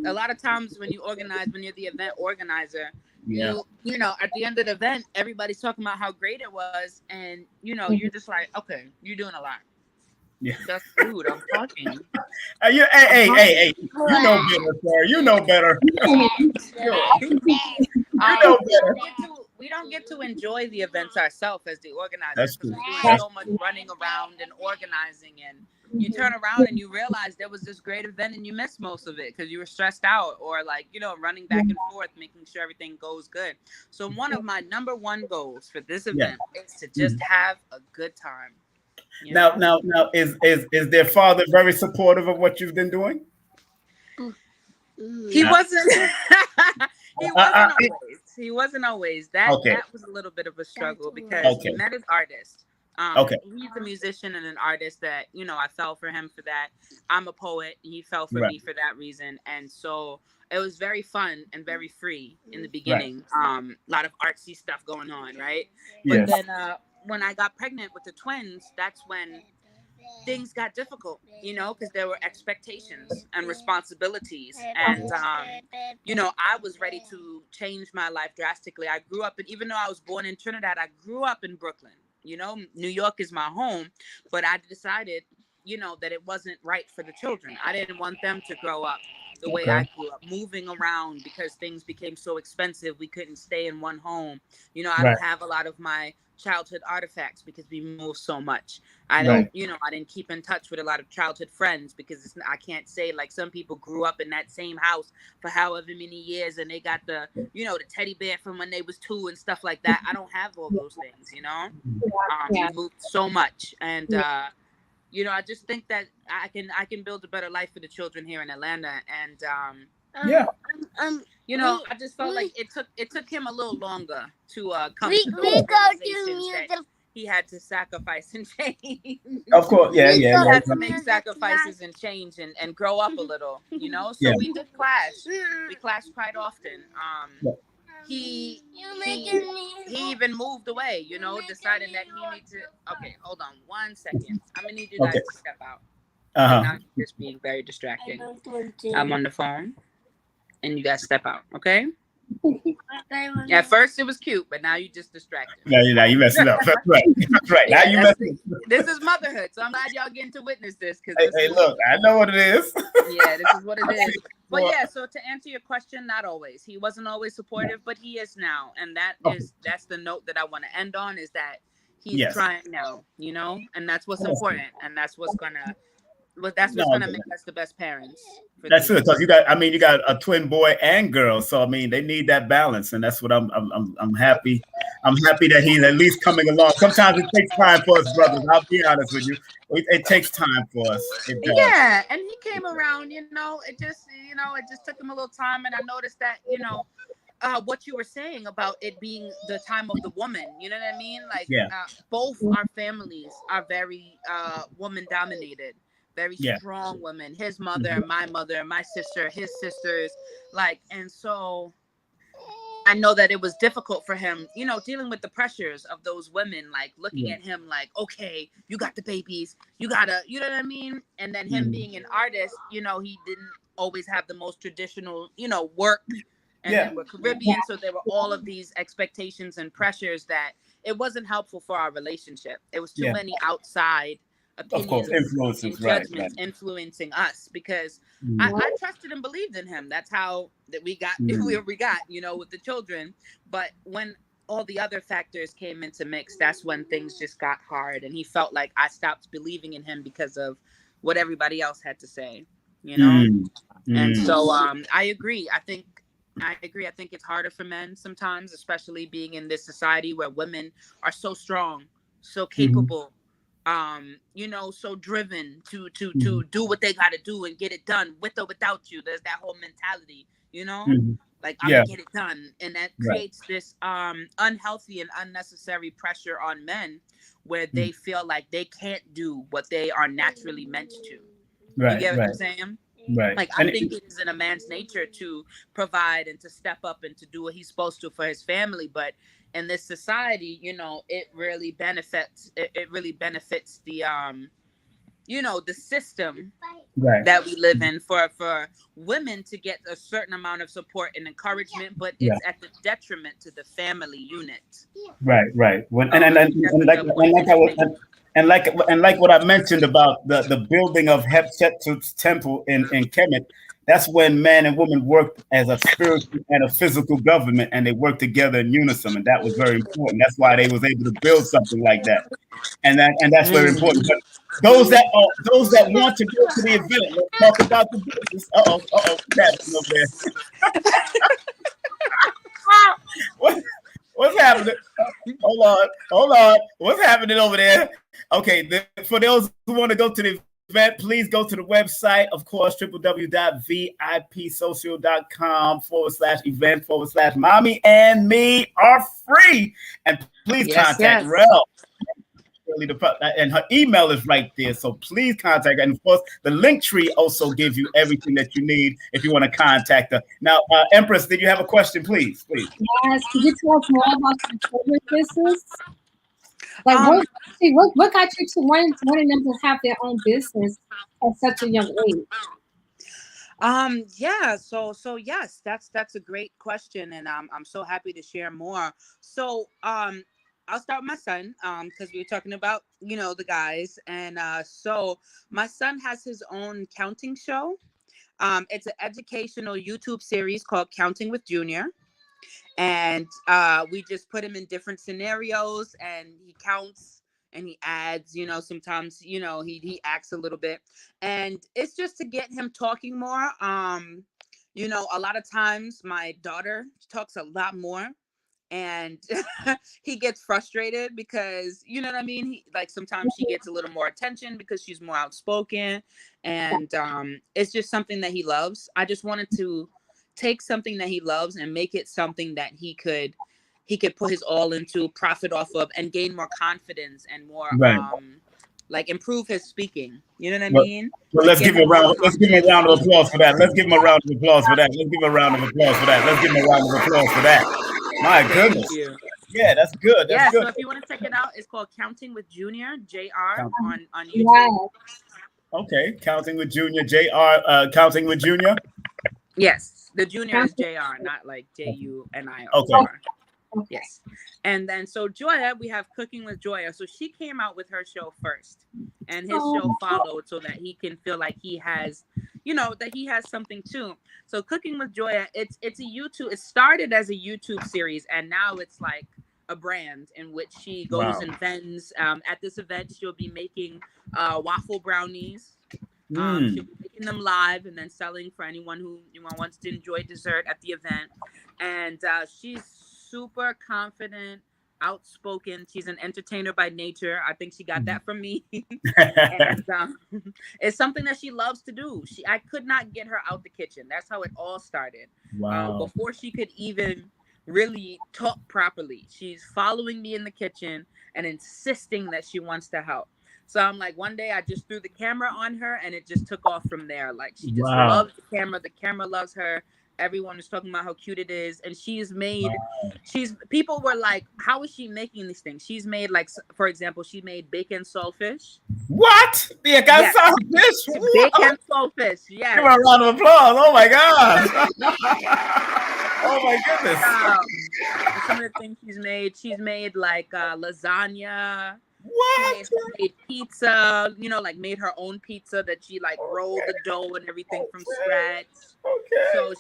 A lot of times when you organize, when you're the event organizer, you at the end of the event, everybody's talking about how great it was, and you're just like, okay, you're doing a lot. Yeah, that's rude. I'm talking. Hey! You know better, sir. You know better. We don't get to enjoy the events ourselves as the organizers. That's true. We're doing so much running around and organizing, and you turn around and you realize there was this great event and you missed most of it because you were stressed out or running back and forth, making sure everything goes good. So one of my number one goals for this event is to just have a good time. Now, is their father very supportive of what you've been doing? He wasn't. He wasn't always. That was a little bit of a struggle because he met his artist. He's a musician and an artist that, I fell for him for that. I'm a poet. He fell for me for that reason. And so it was very fun and very free in the beginning. A lot of artsy stuff going on, right? But then when I got pregnant with the twins, that's when things got difficult, because there were expectations and responsibilities. And, I was ready to change my life drastically. I grew up, and even though I was born in Trinidad, I grew up in Brooklyn. New York is my home, but I decided, that it wasn't right for the children. I didn't want them to grow up the way I grew up, moving around because things became so expensive. We couldn't stay in one home. You know, I don't have a lot of my childhood artifacts because we moved so much. I don't, you know, I didn't keep in touch with a lot of childhood friends because I can't say like some people grew up in that same house for however many years and they got the, you know, the teddy bear from when they was 2 and stuff like that. I don't have all those things, you know. We moved so much, and you know, I just think that I can build a better life for the children here in Atlanta, and you know, I just felt like it took him a little longer to come to the realizations that he had to sacrifice and change. Of course, yeah. He had to make sacrifices and change and grow up a little, you know. So we did clash. We clashed quite often. He even moved away, you know, deciding that he needs to. Okay, hold on 1 second. I'm gonna need you guys to step out. Not just being very distracting. I'm on the phone, and you guys step out, okay? At first it was cute, but now you just distracted. Now you messed it up. That's right. That's right. Yeah, now you messed it up. This is motherhood, so I'm glad y'all getting to witness this. Hey, look, I know what it is. Yeah, this is what it is. But yeah, so to answer your question, not always. He wasn't always supportive, but he is now, and that's the note that I want to end on, is that he's trying now, you know, and that's what's important, and that's what's gonna make us the best parents. That's it, because you got a twin boy and girl, so I mean they need that balance, and that's what I'm happy. I'm happy that he's at least coming along. Sometimes it takes time for us, brothers. I'll be honest with you. It takes time for us. It does. Yeah, and he came around. You know, it just took him a little time, and I noticed that, you know, what you were saying about it being the time of the woman. You know what I mean? Like, both our families are very woman dominated. Very strong women. His mother, my sister, his sisters, like, and so I know that it was difficult for him, you know, dealing with the pressures of those women, like looking at him like, okay, you got the babies, you gotta, you know what I mean? And then him being an artist, you know, he didn't always have the most traditional, you know, work. And then we're Caribbean, so there were all of these expectations and pressures that it wasn't helpful for our relationship. It was too many outside opinions, of course, influences, judgments influencing us, because I trusted and believed in him. That's how that we got where we got, you know, with the children. But when all the other factors came into mix, that's when things just got hard, and he felt like I stopped believing in him because of what everybody else had to say, you know. And so I agree. I think it's harder for men sometimes, especially being in this society where women are so strong, so capable, you know, so driven to do what they got to do and get it done with or without you. There's that whole mentality, you know, like I'm gonna get it done, and that creates this unhealthy and unnecessary pressure on men, where they feel like they can't do what they are naturally meant to. You get what I'm saying? Right. Like, I think it is in a man's nature to provide and to step up and to do what he's supposed to for his family. But in this society, you know, it really benefits the, you know, the system that we live in for women to get a certain amount of support and encouragement, but it's at the detriment to the family unit. Right. And like what I mentioned about the building of Hatshepsut's temple in Kemet, that's when man and woman worked as a spiritual and a physical government, and they worked together in unison, and that was very important. That's why they was able to build something like that, and that's very important. But those that want to go to the event, let's talk about the business. What's happening over there? What's happening? Hold on. What's happening over there? Okay, for those who want to go to the event, please go to the website, of course, www.vipsocial.com/event/mommy and me are free. And please contact RELLE. And her email is right there, so please contact her. And of course, the link tree also gives you everything that you need if you want to contact her. Now, Empress, did you have a question, please? Yes, could you tell us more about your children's business? Like, what got you to wanting them to have their own business at such a young age? So yes, that's a great question, and I'm so happy to share more. So I'll start with my son, because we were talking about, you know, the guys, and so my son has his own counting show. It's an educational YouTube series called Counting with Junior. And we just put him in different scenarios, and he counts and he adds, sometimes, he acts a little bit. And it's just to get him talking more. A lot of times my daughter talks a lot more, and he gets frustrated because, you know what I mean? Sometimes she gets a little more attention because she's more outspoken, and it's just something that he loves. I just wanted to take something that he loves and make it something that he could put his all into, profit off of, and gain more confidence and more improve his speaking. You know what I mean? Well, let's give him a round. Let's give him a round of applause for that. Let's give him a round of applause for that. Let's give him a round of applause for that. Let's give him a round of applause for that. My goodness. Yeah, that's good. That's good. So if you want to check it out, it's called Counting with Junior, JR, on YouTube. Wow. Okay, Counting with Junior, JR, Counting with Junior. Yes, the Junior is JR, not like JUNIOR. Okay. Yes. And then so Joya, we have Cooking with Joya. So she came out with her show first, and his show followed, so that he can feel like he has, that he has something too. So Cooking with Joya, it's a YouTube. It started as a YouTube series, and now it's like a brand in which she goes and vends. At this event, she'll be making waffle brownies. She'll be making them live and then selling for anyone who wants to enjoy dessert at the event. And she's super confident, outspoken. She's an entertainer by nature. I think she got that from me. And it's something that she loves to do. I could not get her out the kitchen. That's how it all started. Wow. Before she could even really talk properly, she's following me in the kitchen and insisting that she wants to help. So I'm like, one day I just threw the camera on her, and it just took off from there. Like, she just loves the camera. The camera loves her. Everyone is talking about how cute it is. And people were like, how is she making these things? She's made, like, for example, she made bacon saltfish. What? Bacon saltfish? Bacon saltfish, yes. Give her a round of applause. Oh my God. Oh my goodness. Some of the things she's made like lasagna. What? She made pizza, made her own pizza that she rolled the dough and everything from scratch. Okay. So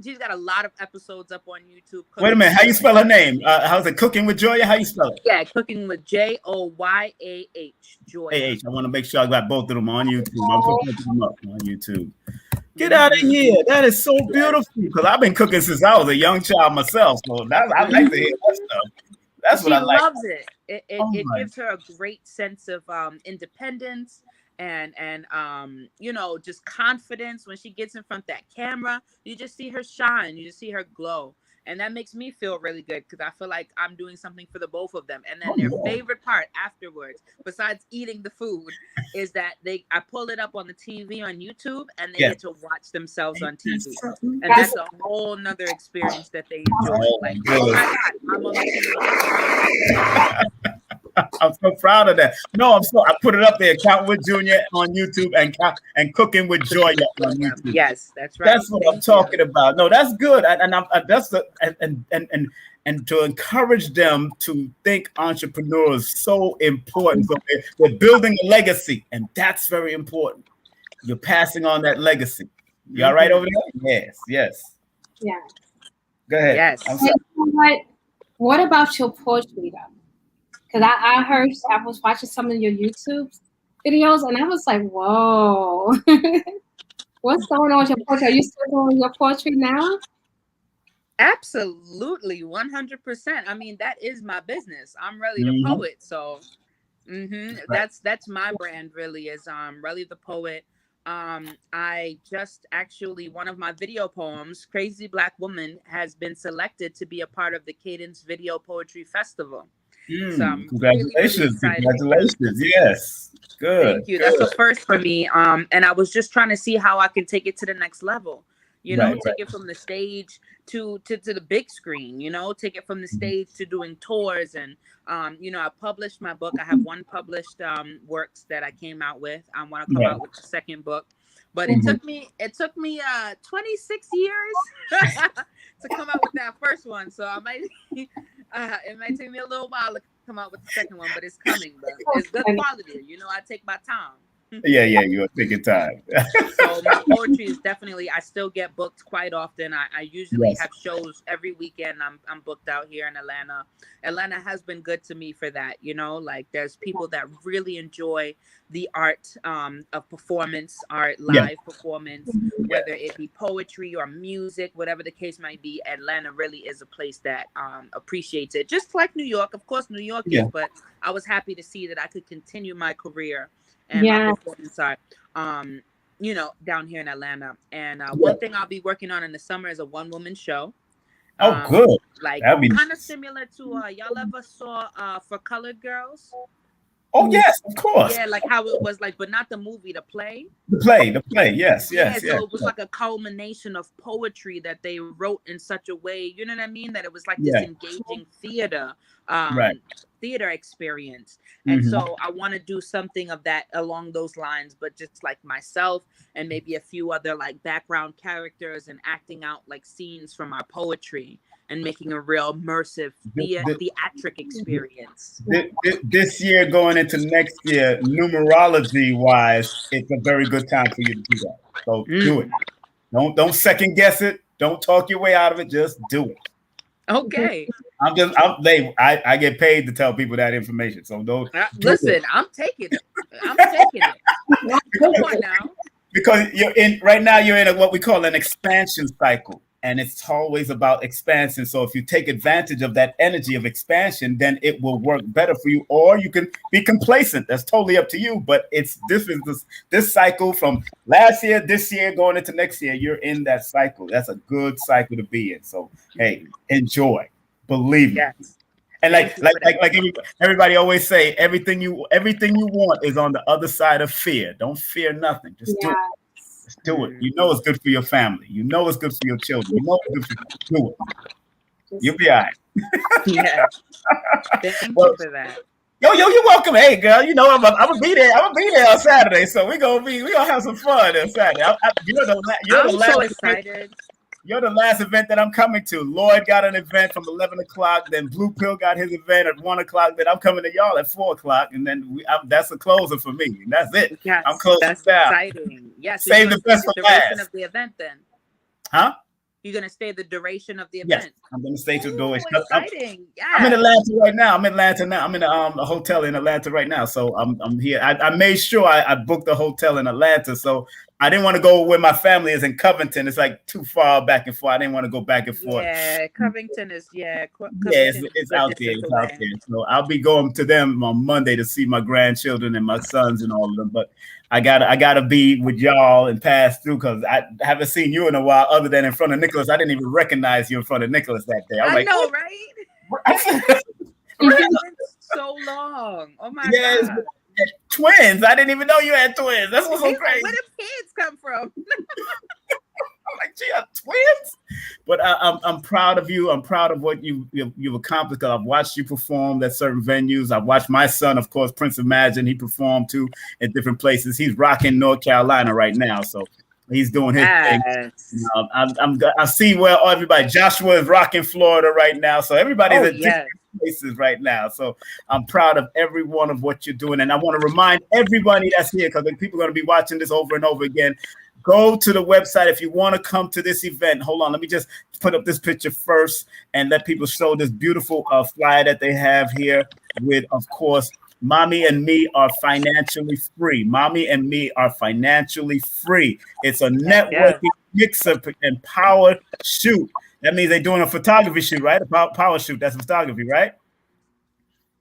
she's got a lot of episodes up on YouTube. Wait a minute, how you spell her name? How's it? Cooking with Joya? How you spell it? Yeah, Cooking with JOYAH. Joya. I want to make sure I got both of them on YouTube. I'm putting them up on YouTube. Get out of here! That is so beautiful. Because I've been cooking since I was a young child myself. So I like to hear that stuff. That's what I like. She loves it. It gives her a great sense of independence and just confidence. When she gets in front of that camera, you just see her shine. You just see her glow. And that makes me feel really good, because I feel like I'm doing something for the both of them. And then their favorite part afterwards, besides eating the food, is that I pull it up on the TV on YouTube, and they get to watch themselves on TV. And that's a whole nother experience that they enjoy. Like, oh my God, I'm on the TV. I'm so proud of that. No, I put it up there. Count with Junior on YouTube and Cooking with Joya on YouTube. Yes, that's right. That's what I'm talking about. No, that's good. And to encourage them to think entrepreneur is so important. So they're building a legacy, and that's very important. You're passing on that legacy. You all right over there? Yes. Yeah. Go ahead. Yes. What about your poetry though? Because I was watching some of your YouTube videos, and I was like, whoa, what's going on with your poetry? Are you still doing your poetry now? Absolutely, 100%. I mean, that is my business. I'm Relly the Poet. So that's my brand, really, is Relly the Poet. I just actually, one of my video poems, Crazy Black Woman, has been selected to be a part of the Cadence Video Poetry Festival. So Congratulations. Really congratulations. Yes. Good. Thank you. That's the first for me. And I was just trying to see how I can take it to the next level. Take it from the stage to the big screen, take it from the stage to doing tours. And, I published my book. I have one published works that I came out with. I want to come out with the second book. But it took me 26 years to come out with that first one. So I might it might take me a little while to come out with the second one, but it's coming. But it's good quality. I take my time. Yeah, you're taking time. So my poetry is definitely, I still get booked quite often. I usually have shows every weekend. I'm booked out here in Atlanta. Atlanta has been good to me for that, you know, like there's people that really enjoy the art of performance, art, live performance, whether it be poetry or music, whatever the case might be. Atlanta really is a place that appreciates it, just like New York. Of course, New York is, but I was happy to see that I could continue my career and my performance art, you know, down here in Atlanta. And one thing I'll be working on in the summer is a one-woman show. Good. Like kind of similar to y'all ever saw For Colored Girls? Oh yes, of course. Yeah, like how it was like, but not the movie, the play. The play. Yes. So it was like a culmination of poetry that they wrote in such a way, you know what I mean, that it was like this engaging theater experience. And so I want to do something of that along those lines, but just like myself and maybe a few other like background characters and acting out like scenes from our poetry and making a real immersive theatric experience. This year going into next year, numerology wise, it's a very good time for you to do that. So do it. Don't second guess it. Don't talk your way out of it. Just do it. Okay. I get paid to tell people that information. So don't listen. I'm taking it. Come on now. Because you're in what we call an expansion cycle. And it's always about expansion. So if you take advantage of that energy of expansion, then it will work better for you. Or you can be complacent. That's totally up to you. But this cycle from last year, this year, going into next year, you're in that cycle. That's a good cycle to be in. So hey, enjoy. Believe me. Yes. And like everybody always say, everything you want is on the other side of fear. Don't fear nothing. Just do it. Just do it. You know it's good for your family. You know it's good for your children. You know it's good for you. Do it. You'll be all right. Yeah. Thank you for that. Yo, you're welcome. Hey, girl, you know I'm gonna be there. I'm gonna be there on Saturday, so we're gonna have some fun on Saturday. I'm so excited. You're the last event that I'm coming to. Lloyd got an event from 11 o'clock. Then Blue Pill got his event at 1 o'clock. Then I'm coming to y'all at 4 o'clock. And then that's the closer for me. And that's it. Yes, I'm closing that's down. Exciting. Yes. Save the best for last. Of the event then. Huh? You're going to stay the duration of the event? Yes, I'm going to stay to the duration. Exciting. I'm in Atlanta right now. I'm in a hotel in Atlanta right now. So I'm here. I made sure I booked a hotel in Atlanta. So I didn't want to go where my family is in Covington. It's like too far back and forth. I didn't want to go back and forth. Yeah, Covington is it's out there. It's out there. So I'll be going to them on Monday to see my grandchildren and my sons and all of them. But I gotta be with y'all and pass through because I haven't seen you in a while, other than in front of Nicholas. I didn't even recognize you in front of Nicholas that day. I know, right? It's been so long. Oh my God. Twins. I didn't even know you had twins. That's what's so crazy. Where do kids come from? I'm like, gee, I have twins. But I'm proud of you. I'm proud of what you've accomplished. I've watched you perform at certain venues. I've watched my son, of course, Prince Imagine. He performed too at different places. He's rocking North Carolina right now, so he's doing his thing. I see where everybody. Joshua is rocking Florida right now, so everybody's at different places right now. So I'm proud of every one of what you're doing, and I want to remind everybody that's here because people are going to be watching this over and over again. Go to the website if you want to come to this event. Hold on, let me just put up this picture first and let people show this beautiful flyer that they have here with, of course, Mommy and Me Are Financially Free. Mommy and Me Are Financially Free. It's a networking mix-up and power shoot. That means they're doing a photography shoot, right? A power shoot. That's photography, right?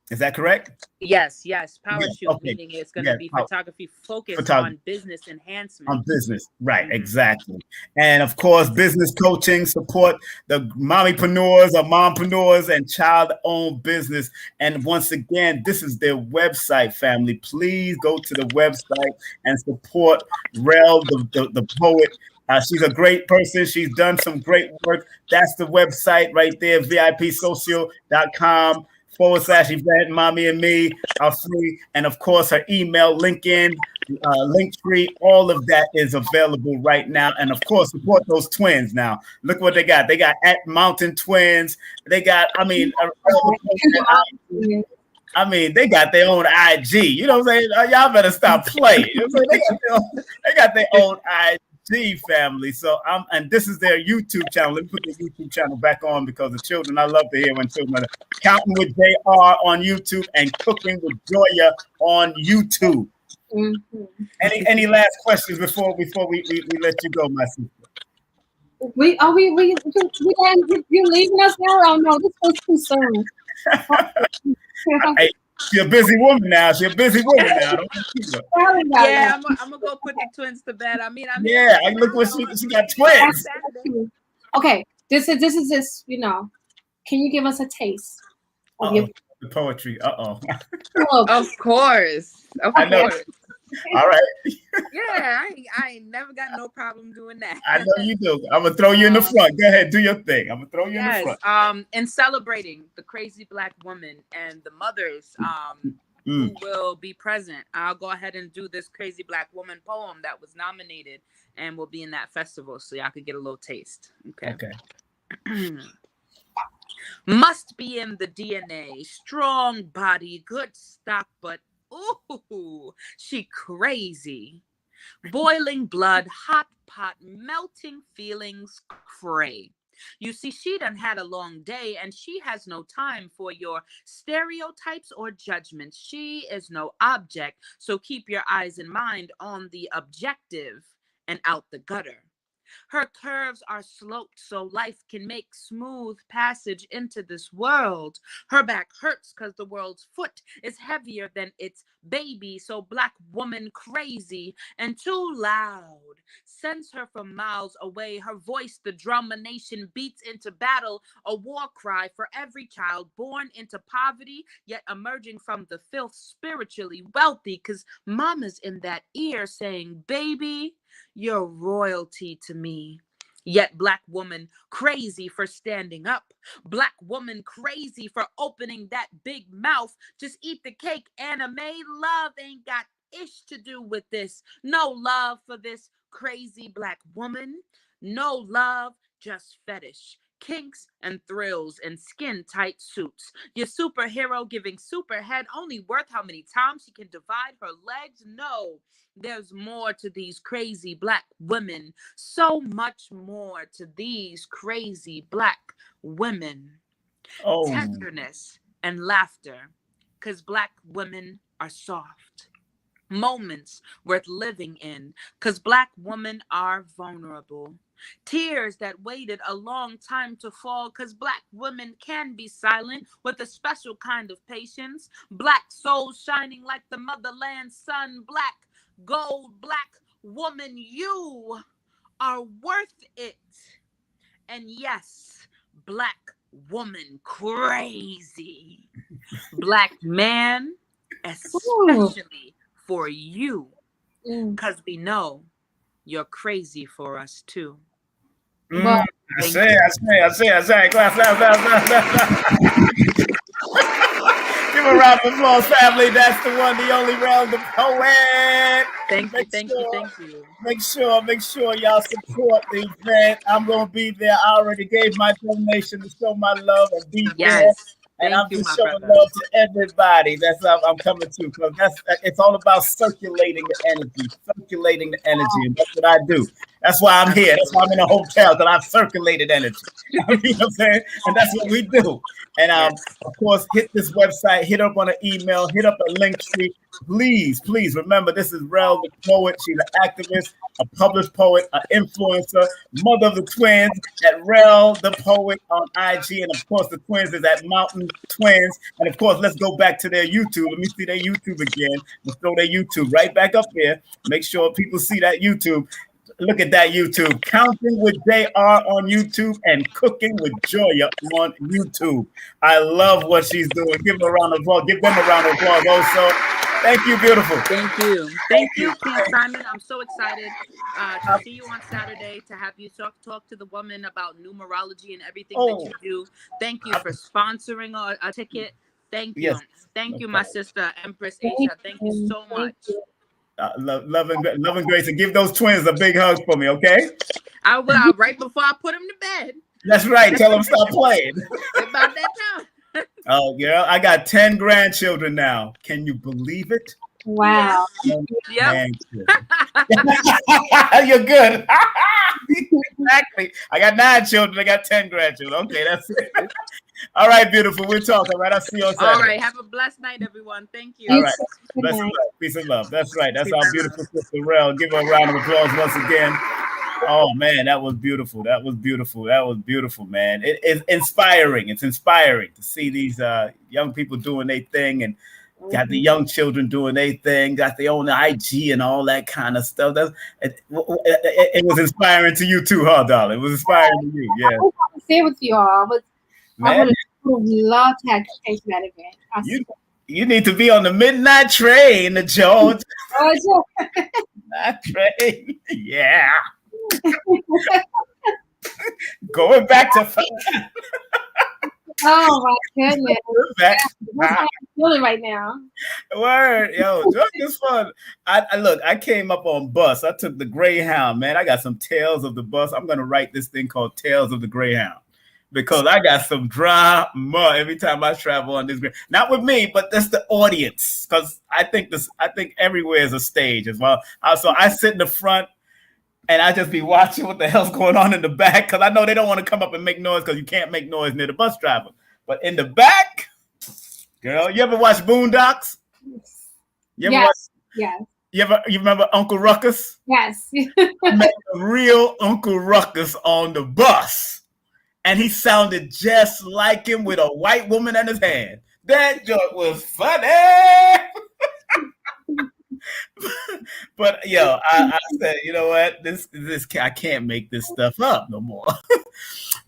Is that correct? Yes. Power shoot, meaning it's going to be photography focused on business enhancement. On business, right, exactly. And of course, business coaching, support the mommypreneurs or mompreneurs and child-owned business. And once again, this is their website, family. Please go to the website and support RELLE, the poet. She's a great person. She's done some great work. That's the website right there, vipsocial.com. /event. Mommy and Me Are Free. And of course, her email, LinkedIn, Linktree, all of that is available right now. And of course, support those twins now. Look what they got. They got at Mountain Twins. They got, I mean, they got their own IG. You know what I'm saying? Y'all better stop playing. You know what I'm saying? They got their own IG family. So and this is their YouTube channel. Let me put the YouTube channel back on because the children, I love to hear when children are Counting with JR on YouTube and Cooking with Joya on YouTube. Mm-hmm. Any last questions before we let you go, my sister? You leaving us now? Oh no, this was too soon. Hey, she's a busy woman now. Yeah, I'm gonna go put the twins to bed. I mean, I look what she got twins. Okay, this is you know. Can you give us a taste of your the poetry? Of course. I know. All right. Yeah, I ain't never got no problem doing that. I know you do. I'm gonna throw you in the front. Go ahead, do your thing. I'm gonna throw you in the front. In celebrating the crazy Black woman and the mothers who will be present, I'll go ahead and do this crazy Black woman poem that was nominated and will be in that festival, so y'all could get a little taste. Okay. Must be in the DNA, strong body, good stock, but ooh, she crazy. Boiling blood, hot pot, melting feelings, cray. You see, she done had a long day and she has no time for your stereotypes or judgments. She is no object, so keep your eyes and mind on the objective and out the gutter. Her curves are sloped so life can make smooth passage into this world. Her back hurts because the world's foot is heavier than its baby. So Black woman crazy and too loud sends her from miles away. Her voice, the drum a nation beats into battle, a war cry for every child born into poverty, yet emerging from the filth spiritually wealthy. Because mama's in that ear saying, baby, you're royalty to me. Yet Black woman crazy for standing up. Black woman crazy for opening that big mouth. Just eat the cake, anime. Love ain't got ish to do with this. No love for this crazy Black woman. No love, just fetish. Kinks and thrills and skin tight suits. Your superhero giving super head only worth how many times she can divide her legs? No, there's more to these crazy Black women. So much more to these crazy Black women. Tenderness and laughter, because Black women are soft. Moments worth living in, because Black women are vulnerable. Tears that waited a long time to fall, because Black women can be silent with a special kind of patience. Black souls shining like the motherland sun. Black gold, Black woman, you are worth it. And yes, Black woman crazy. Black man, especially for you, because we know you're crazy for us too. I say. Class. Give a round of applause, family. That's the one, the only RELLE, the poet. Thank you. Make sure y'all support the event. I'm gonna be there. I already gave my donation to show my love and be there. And I'm just showing love to everybody. That's how I'm coming to, because it's all about circulating the energy, and that's what I do. That's why I'm here. That's why I'm in a hotel, because I've circulated energy. You know what I'm saying? And that's what we do. And of course, hit this website, hit up on an email, hit up a link tree. Please remember, this is RELLE the poet. She's an activist, a published poet, an influencer, mother of the twins at RELLE the poet on IG, and of course the twins is at Mountain Twins. And of course, let's go back to their YouTube. Let me see their YouTube again. Let's throw their YouTube right back up there. Make sure people see that YouTube. Look at that YouTube. Counting with JR on YouTube and Cooking with Joya on YouTube. I love what she's doing. Give them a round of applause. Also. Thank you, beautiful. Thank you, King Simon. I'm so excited to see you on Saturday, to have you talk to the woman about numerology and everything that you do. Thank you for sponsoring a ticket. Thank you. Thank you, my sister, Empress Aisha. Thank you so much. Love and grace, and give those twins a big hug for me, okay? I will, right before I put them to bed. That's right. Tell them stop playing. About that time. Oh, girl, I got 10 grandchildren now. Can you believe it? Wow. Yeah. You're good. Exactly. I got 9 children. I got 10 grandchildren. Okay, that's it. All right, beautiful. We'll talk. All right, I'll see you on Saturday. All right, have a blessed night, everyone. Thank you. All right, bless and love. Peace and love. That's right. That's our beautiful sister RELLE. Give her a round of applause once again. Oh man, that was beautiful. That was beautiful. That was beautiful, man. It's inspiring. It's inspiring to see these young people doing their thing, and got the young children doing their thing, got their own IG and all that kind of stuff. It was inspiring to you too, huh, darling? It was inspiring to you. Yeah. I wish I could say with you all, but I would love to have you to that event. You need to be on the midnight train, the George. Midnight train. Yeah. Going back to oh my goodness. That's how I'm feeling right now. Word, yo, it's fun. I came up on bus. I took the Greyhound, man. I got some Tales of the Bus. I'm gonna write this thing called Tales of the Greyhound, because I got some drama every time I travel on this. Not with me, but that's the audience. Because I think everywhere is a stage as well. So I sit in the front, and I just be watching what the hell's going on in the back, because I know they don't want to come up and make noise, because you can't make noise near the bus driver. But in the back, girl, you ever watch Boondocks? Yes. You remember Uncle Ruckus? Yes. I met the real Uncle Ruckus on the bus, and he sounded just like him with a white woman in his hand. That joke was funny. But yo, I said, you know what? This I can't make this stuff up no more.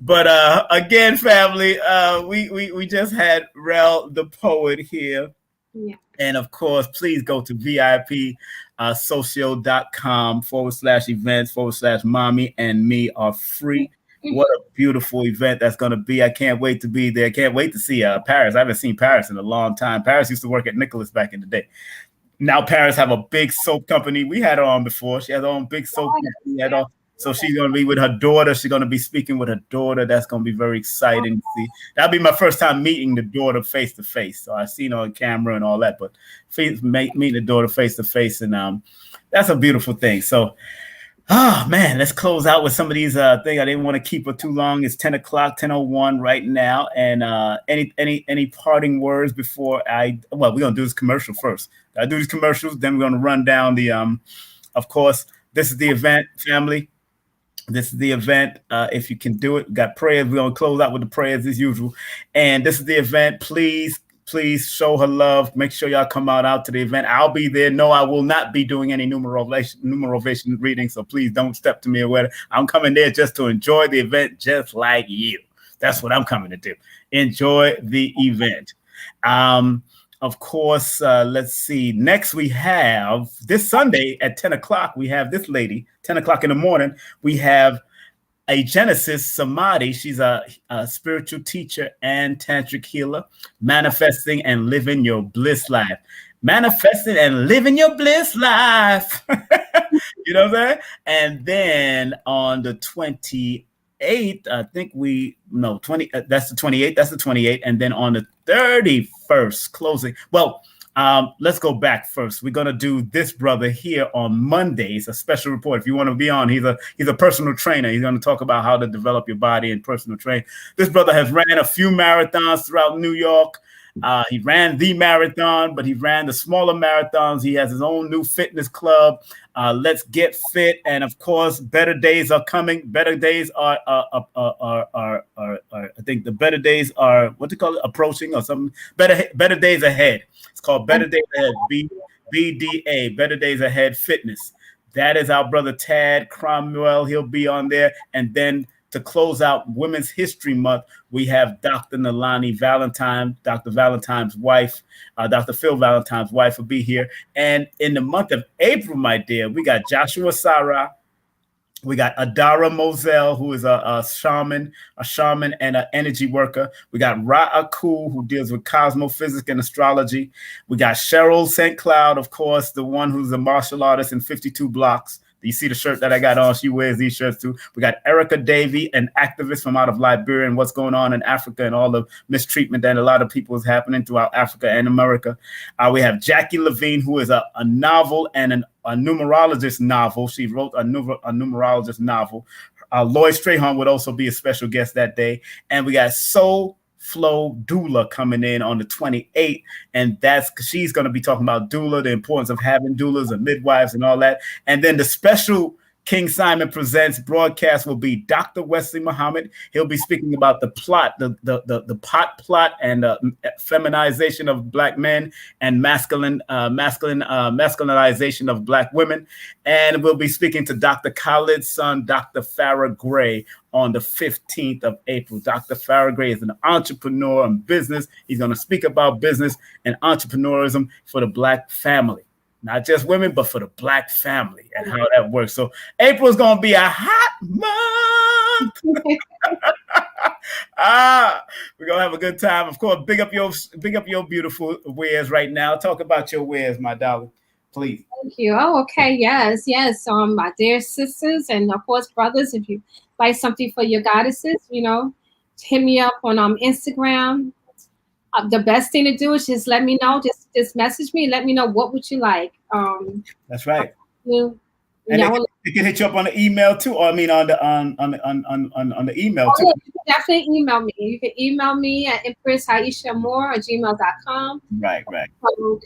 But again, family, we just had RELLE the poet here. Yeah. And of course, please go to VIPsocial.com/events/mommy and me are free. What a beautiful event that's going to be. I can't wait to be there. Can't wait to see Paris. I haven't seen Paris in a long time. Paris used to work at Nicholas back in the day. Now Paris have a big soap company. We had her on before. She has her own big soap company. So she's going to be with her daughter. She's going to be speaking with her daughter. That's going to be very exciting to see. That'll be my first time meeting the daughter face to face. So I've seen her on camera and all that, but meeting the daughter face to face, and that's a beautiful thing. So, man, let's close out with some of these things. I didn't want to keep her too long. It's 10 o'clock, 10:01 right now. And any parting words before we're going to do this commercial first. I do these commercials, then we're going to run down the, of course, this is the event, family. This is the event. If you can do it, we got prayers. We're going to close out with the prayers as usual. And this is the event. Please show her love. Make sure y'all come out to the event. I'll be there. No, I will not be doing any numerovation reading. So please don't step to me or whatever. I'm coming there just to enjoy the event, just like you. That's what I'm coming to do. Enjoy the event. Of course, let's see. Next, we have this Sunday at 10 o'clock. We have this lady, 10 o'clock in the morning. We have a Genesis Samadhi. She's a spiritual teacher and tantric healer, manifesting and living your bliss life. Manifesting and living your bliss life. You know what I'm saying? And then on the 28th, I think that's the 28th. That's the 28th. And then on the 31st, closing. Well, let's go back first. We're gonna do this brother here on Mondays, a special report. If you want to be on, he's a personal trainer. He's gonna talk about how to develop your body and personal train. This brother has ran a few marathons throughout New York. He ran the marathon, but he ran the smaller marathons. He has his own new fitness club. Let's Get Fit, and of course, better days are coming. Better days are I think the better days are approaching or something. Better days ahead. It's called Better Days Ahead. BDA, Better Days Ahead Fitness. That is our brother Tad Cromwell. He'll be on there, and then to close out Women's History Month, we have Dr. Nalani Valentine, Dr. Valentine's wife, Dr. Phil Valentine's wife will be here. And in the month of April, my dear, we got Joshua Sarah, we got Adara Moselle, who is a shaman and an energy worker. We got Ra Akul, who deals with cosmophysics and astrology. We got Cheryl St. Cloud, of course, the one who's a martial artist in 52 blocks. You see the shirt that I got on? She wears these shirts too. We got Erica Davey, an activist from out of Liberia, and what's going on in Africa and all the mistreatment that a lot of people is happening throughout Africa and America. We have Jackie Levine, who is a novel and a numerologist novel. She wrote a numerologist novel. Lloyd Strayhorn would also be a special guest that day. And we got Soul Flow Doula coming in on the 28th, and she's going to be talking about doula, the importance of having doulas and midwives and all that. And then the special King Simon Presents broadcast will be Dr. Wesley Muhammad. He'll be speaking about the plot, the pot plot, and feminization of Black men and masculinization of Black women. And we'll be speaking to Dr. Khalid's son, Dr. Farrah Gray, on the 15th of April. Dr. Farrah Gray is an entrepreneur in business. He's going to speak about business and entrepreneurism for the Black family. Not just women, but for the Black family and how that works. So April is going to be a hot month. We're going to have a good time. Of course, big up your beautiful wares right now. Talk about your wares, my darling, please. Thank you. Oh, okay. Yes. My dear sisters and of course brothers, if you like something for your goddesses, hit me up on Instagram. The best thing to do is just let me know. Just message me and let me know what would you like. That's right. They can hit you up on the email too, or on the email too. Yeah, you can definitely email me. You can email me at empressaishamore@gmail.com. Right. So,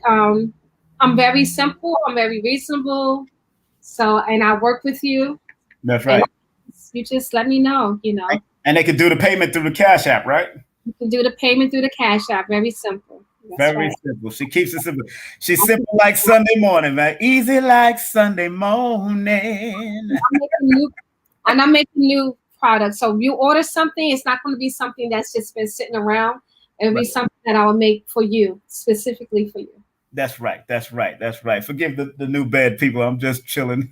I'm very simple. I'm very reasonable. So, and I work with you. That's right. You just let me know. And they can do the payment through the Cash App, right? You can do the payment through the Cash App. Very simple. Very simple. She keeps it simple. She's simple like Sunday morning, man. Easy like Sunday morning. I'm making new products. So if you order something, it's not going to be something that's just been sitting around. It'll be something that I will make for you, specifically for you. That's right. Forgive the new bed people. I'm just chilling.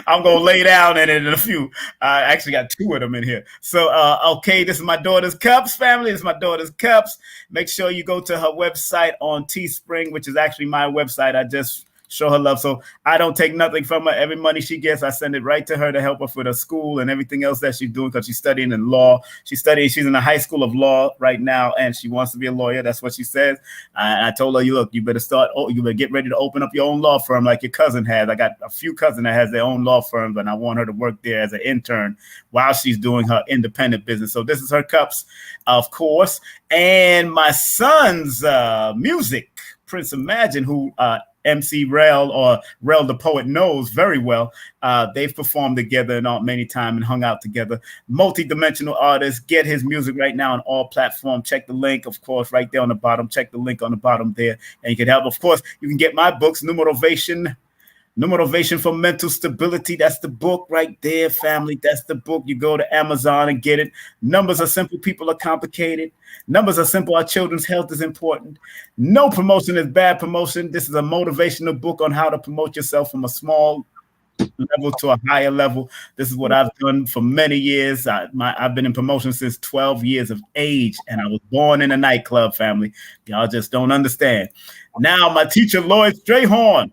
I'm going to lay down in it in a few. I actually got two of them in here. So, okay, this is my daughter's cups, family. This is my daughter's cups. Make sure you go to her website on Teespring, which is actually my website. I just show her love. So I don't take nothing from her. Every money she gets, I send it right to her to help her for the school and everything else that she's doing because she's studying in law. She's in the high school of law right now, and she wants to be a lawyer. That's what she says. I told her, you better get ready to open up your own law firm like your cousin has. I got a few cousins that has their own law firms, and I want her to work there as an intern while she's doing her independent business. So this is her cups, of course. And my son's music, Prince Imagine, who MC RELLE, or RELLE the poet, knows very well. They've performed together many times and hung out together. Multi-dimensional artist. Get his music right now on all platforms. Check the link, of course, right there on the bottom. Check the link on the bottom there, and you can help. Of course, you can get my books, Numerovation for Mental Stability. That's the book right there, family. That's the book. You go to Amazon and get it. Numbers are simple. People are complicated. Numbers are simple. Our children's health is important. No promotion is bad promotion. This is a motivational book on how to promote yourself from a small level to a higher level. This is what I've done for many years. I've been in promotion since 12 years of age, and I was born in a nightclub, family. Y'all just don't understand. Now, my teacher, Lloyd Strayhorn,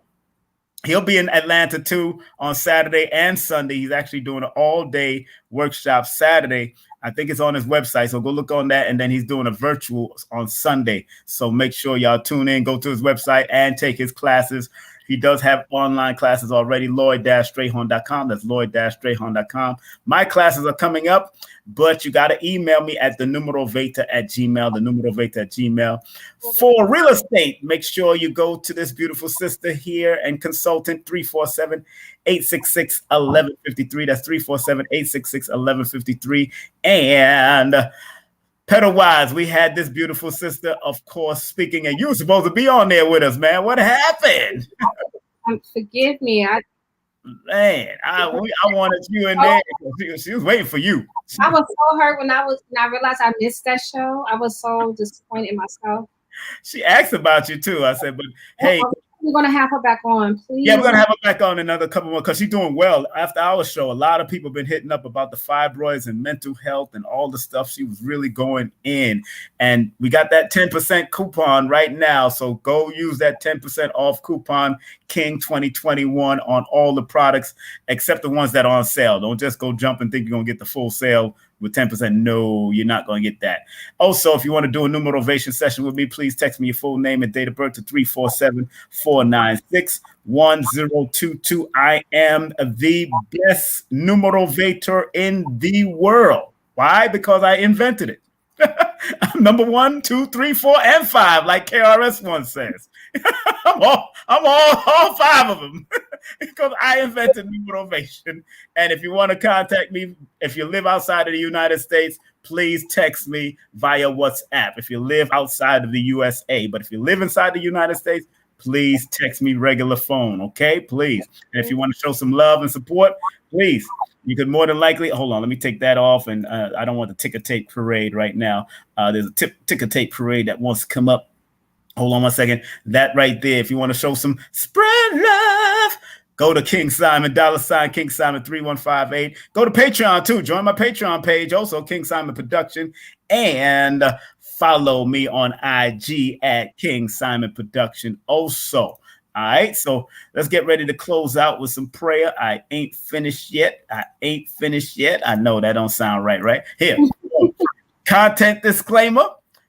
he'll be in Atlanta too on Saturday and Sunday. He's actually doing an all-day workshop Saturday. I think it's on his website, so go look on that. And then he's doing a virtual on Sunday. So make sure y'all tune in, go to his website, and take his classes. He does have online classes already, Lloyd-Strayhorn.com. That's Lloyd-Strayhorn.com. My classes are coming up, but you got to email me at thenumerovata@gmail. For real estate, make sure you go to this beautiful sister here and consultant, 347-866-1153. That's 347-866-1153. And Pedal-wise, we had this beautiful sister, of course, speaking, and you were supposed to be on there with us, man. What happened? Forgive me. I wanted you in there. She was waiting for you. I was so hurt when I realized I missed that show. I was so disappointed in myself. She asked about you too. I said, but hey, we're gonna have her back on, please. Yeah, we're gonna have her back on another couple more because she's doing well. After our show, a lot of people have been hitting up about the fibroids and mental health and all the stuff. She was really going in, and we got that 10% coupon right now. So go use that 10% off coupon, King 2021, on all the products except the ones that are on sale. Don't just go jump and think you're gonna get the full sale with 10%. No, you're not going to get that. Also, if you want to do a numerovation session with me, please text me your full name and date of birth to 347-496-1022. I am the best numerovator in the world. Why? Because I invented it. I'm number 1, 2, 3, 4, and 5, like KRS One says. I'm all 5 of them because I invented numerovation. And if you want to contact me, if you live outside of the United States, please text me via WhatsApp. If you live outside of the USA, but if you live inside the United States, please text me regular phone. Okay, please. And if you want to show some love and support, please. You could more than likely, hold on, let me take that off. And I don't want the ticker tape parade right now. There's a ticker tape parade that wants to come up. Hold on 1 second. That right there, if you want to show some spread love, go to King Simon, $ King Simon 3158. Go to Patreon too. Join my Patreon page, also King Simon Production. And follow me on IG at King Simon Production also. All right, so let's get ready to close out with some prayer. I ain't finished yet. I know that don't sound right? Here. Content disclaimer.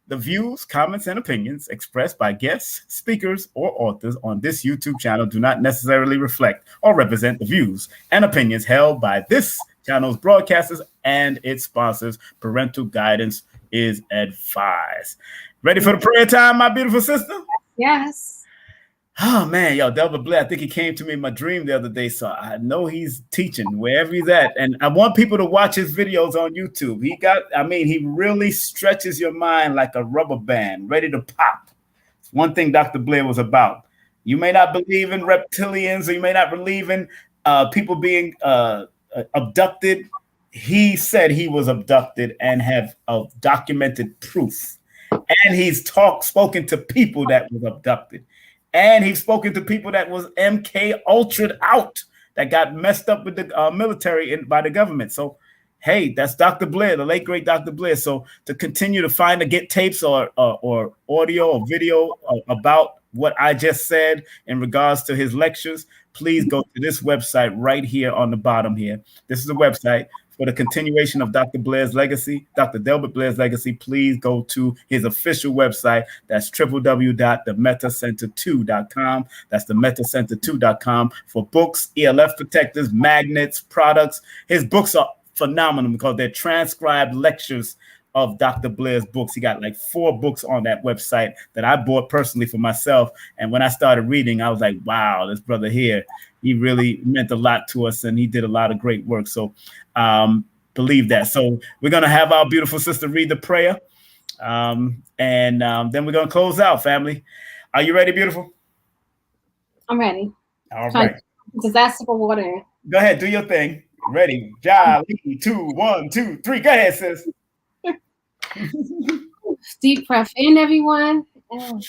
The views, comments, and opinions expressed by guests, speakers, or authors on this YouTube channel do not necessarily reflect or represent the views and opinions held by this channel's broadcasters and its sponsors. Parental guidance is advised. Ready for the prayer time, my beautiful sister? Yes. Oh, man, Delbert Blair, I think he came to me in my dream the other day, so I know he's teaching wherever he's at. And I want people to watch his videos on YouTube. He really stretches your mind like a rubber band, ready to pop. It's one thing Dr. Blair was about. You may not believe in reptilians, or you may not believe in people being abducted. He said he was abducted and have documented proof. And he's spoken to people that was abducted. And he's spoken to people that was MK Ultra'd out, that got messed up with the military and by the government. So, hey, that's Dr. Blair, the late great Dr. Blair. So to continue to get tapes or audio or video about what I just said in regards to his lectures, please go to this website right here on the bottom here. This is the website for the continuation of Dr. Blair's legacy, Dr. Delbert Blair's legacy. Please go to his official website. That's www.themetacenter2.com. That's themetacenter2.com for books, ELF protectors, magnets, products. His books are phenomenal because they're transcribed lectures of Dr. Blair's books. He got like 4 books on that website that I bought personally for myself. And when I started reading, I was like, wow, this brother here, he really meant a lot to us and he did a lot of great work. So believe that. So we're going to have our beautiful sister read the prayer. And then we're going to close out, family. Are you ready, beautiful? I'm ready. All right. Disaster for water. Go ahead. Do your thing. Ready. Jolly. 2, 1, 2, 3. Go ahead, sis. Deep breath in, everyone. And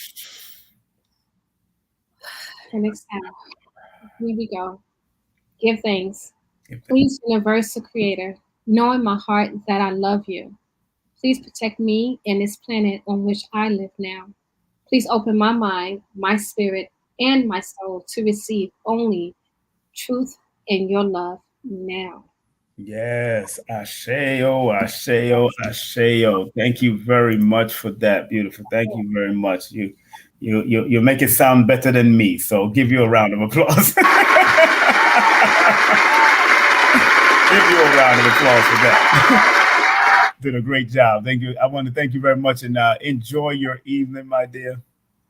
exhale. Here we go. Give thanks. Please, universal creator, know in my heart that I love you. Please protect me and this planet on which I live now. Please open my mind, my spirit, and my soul to receive only truth and your love now. Yes, Asheo, Asheo, Asheo. Thank you very much for that. Beautiful. Thank you very much. You make it sound better than me. So give you a round of applause. Give you a round of applause for that. Did a great job. Thank you. I want to thank you very much and enjoy your evening, my dear.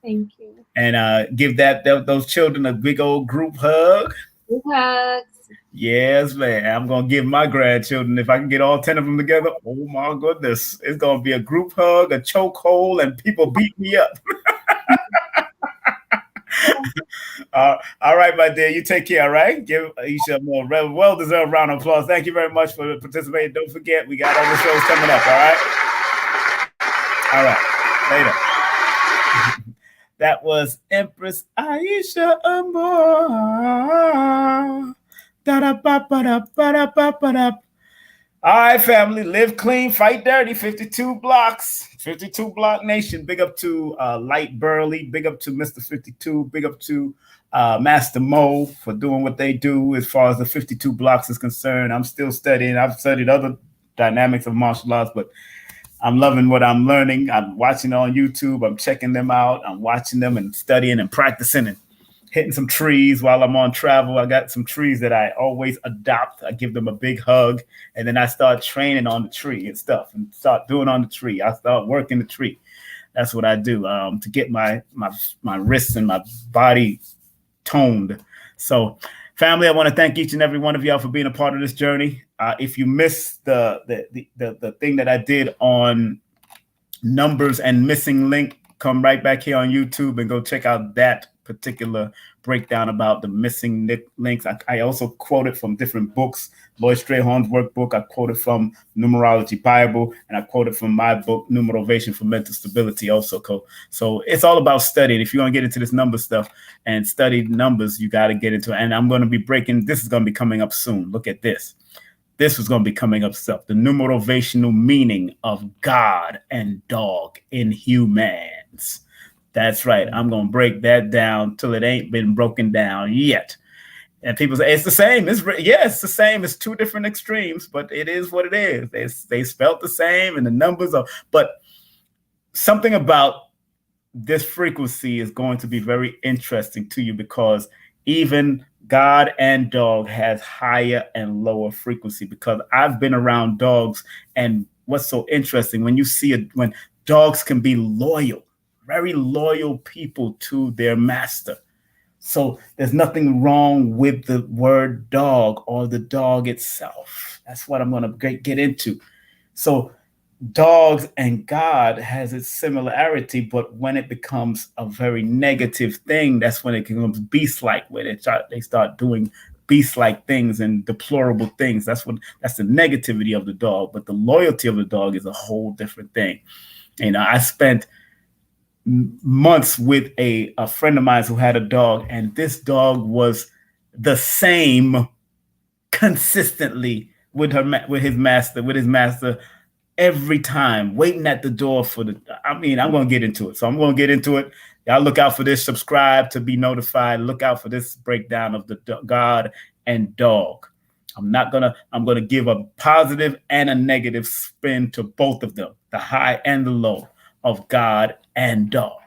Thank you. And give those children a big old group hug. Group hugs. Yes, man. I'm going to give my grandchildren, if I can get all 10 of them together, oh my goodness. It's going to be a group hug, a chokehold, and people beat me up. All right, my dear. You take care, all right? Give Aisha a more well-deserved round of applause. Thank you very much for participating. Don't forget, we got other shows coming up, all right? All right. Later. That was Empress Aisha Amor. Da-da-ba-ba-da-ba-da-ba-ba-da. All right, family, live clean, fight dirty, 52 blocks, 52 block nation. Big up to Light Burley, big up to Mr. 52, big up to Master Mo for doing what they do as far as the 52 blocks is concerned. I'm still studying. I've studied other dynamics of martial arts, but I'm loving what I'm learning. I'm watching on YouTube. I'm checking them out. I'm watching them and studying and practicing and hitting some trees while I'm on travel. I got some trees that I always adopt. I give them a big hug, and then I start training on the tree and stuff and start doing on the tree. I start working the tree. That's what I do to get my wrists and my body toned. So, family, I want to thank each and every one of y'all for being a part of this journey. If you missed the thing that I did on numbers and missing link, come right back here on YouTube and go check out that particular breakdown about the missing links. I also quoted from different books, Lloyd Strayhorn's workbook. I quoted from Numerology Bible, and I quoted from my book, Numerovation for Mental Stability also. So it's all about studying. If you're going to get into this number stuff and study numbers, you got to get into it. And I'm going to be breaking, this is going to be coming up soon. Look at this. This was going to be coming up stuff. The numerovational meaning of God and dog in humans. That's right. I'm going to break that down till it ain't been broken down yet. And people say, it's the same. It's the same. It's two different extremes, but it is what it is. They spelt the same and the numbers are, but something about this frequency is going to be very interesting to you because even God and dog has higher and lower frequency because I've been around dogs. And what's so interesting when you see it, when dogs can be loyal, very loyal people to their master. So there's nothing wrong with the word dog or the dog itself. That's what I'm going to get into. So dogs and God has its similarity, but when it becomes a very negative thing, that's when it becomes beast-like, where they start doing beast-like things and deplorable things. That's the negativity of the dog, but the loyalty of the dog is a whole different thing. You know, I spent months with a friend of mine who had a dog, and this dog was the same consistently with his master every time, waiting at the door for I'm going to get into it. So I'm going to get into it. Y'all look out for this, subscribe to be notified. Look out for this breakdown of the God and dog. I'm going to give a positive and a negative spin to both of them, the high and the low of God and dog.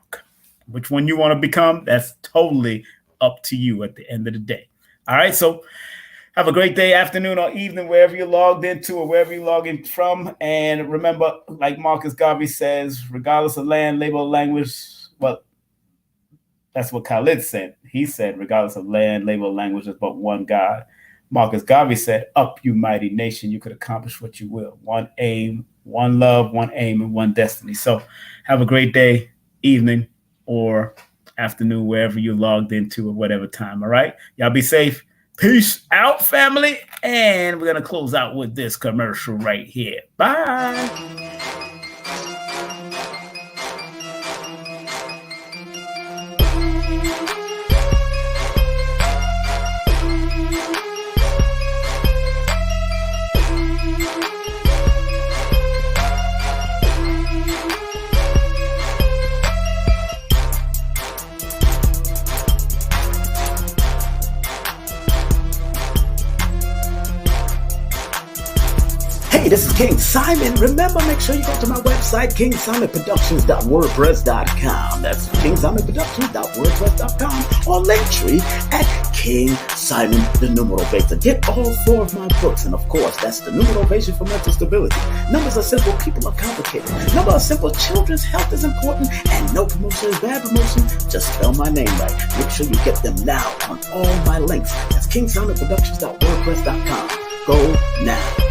Which one you want to become, that's totally up to you at the end of the day. All right, so have a great day, afternoon, or evening, wherever you're logged into or wherever you're logging from. And remember, like Marcus Garvey says, regardless of land, labor, or language, well, that's what Khalid said. He said, regardless of land, labor, or language, there's but one God. Marcus Garvey said, up, you mighty nation, you could accomplish what you will. One aim, one love, one aim, and one destiny. So have a great day, evening, or afternoon, wherever you logged into at whatever time. All right. Y'all be safe. Peace out, family. And we're going to close out with this commercial right here. Bye. Hey, this is King Simon. Remember, make sure you go to my website, kingsimonproductions.wordpress.com. That's kingsimonproductions.wordpress.com or Linktree at King Simon the Numerovator. Get all 4 of my books, and of course, that's the Numerovation for Mental Stability. Numbers are simple, people are complicated. Numbers are simple, children's health is important, and no promotion is bad promotion. Just spell my name right. Make sure you get them now on all my links. That's kingsimonproductions.wordpress.com. Go now.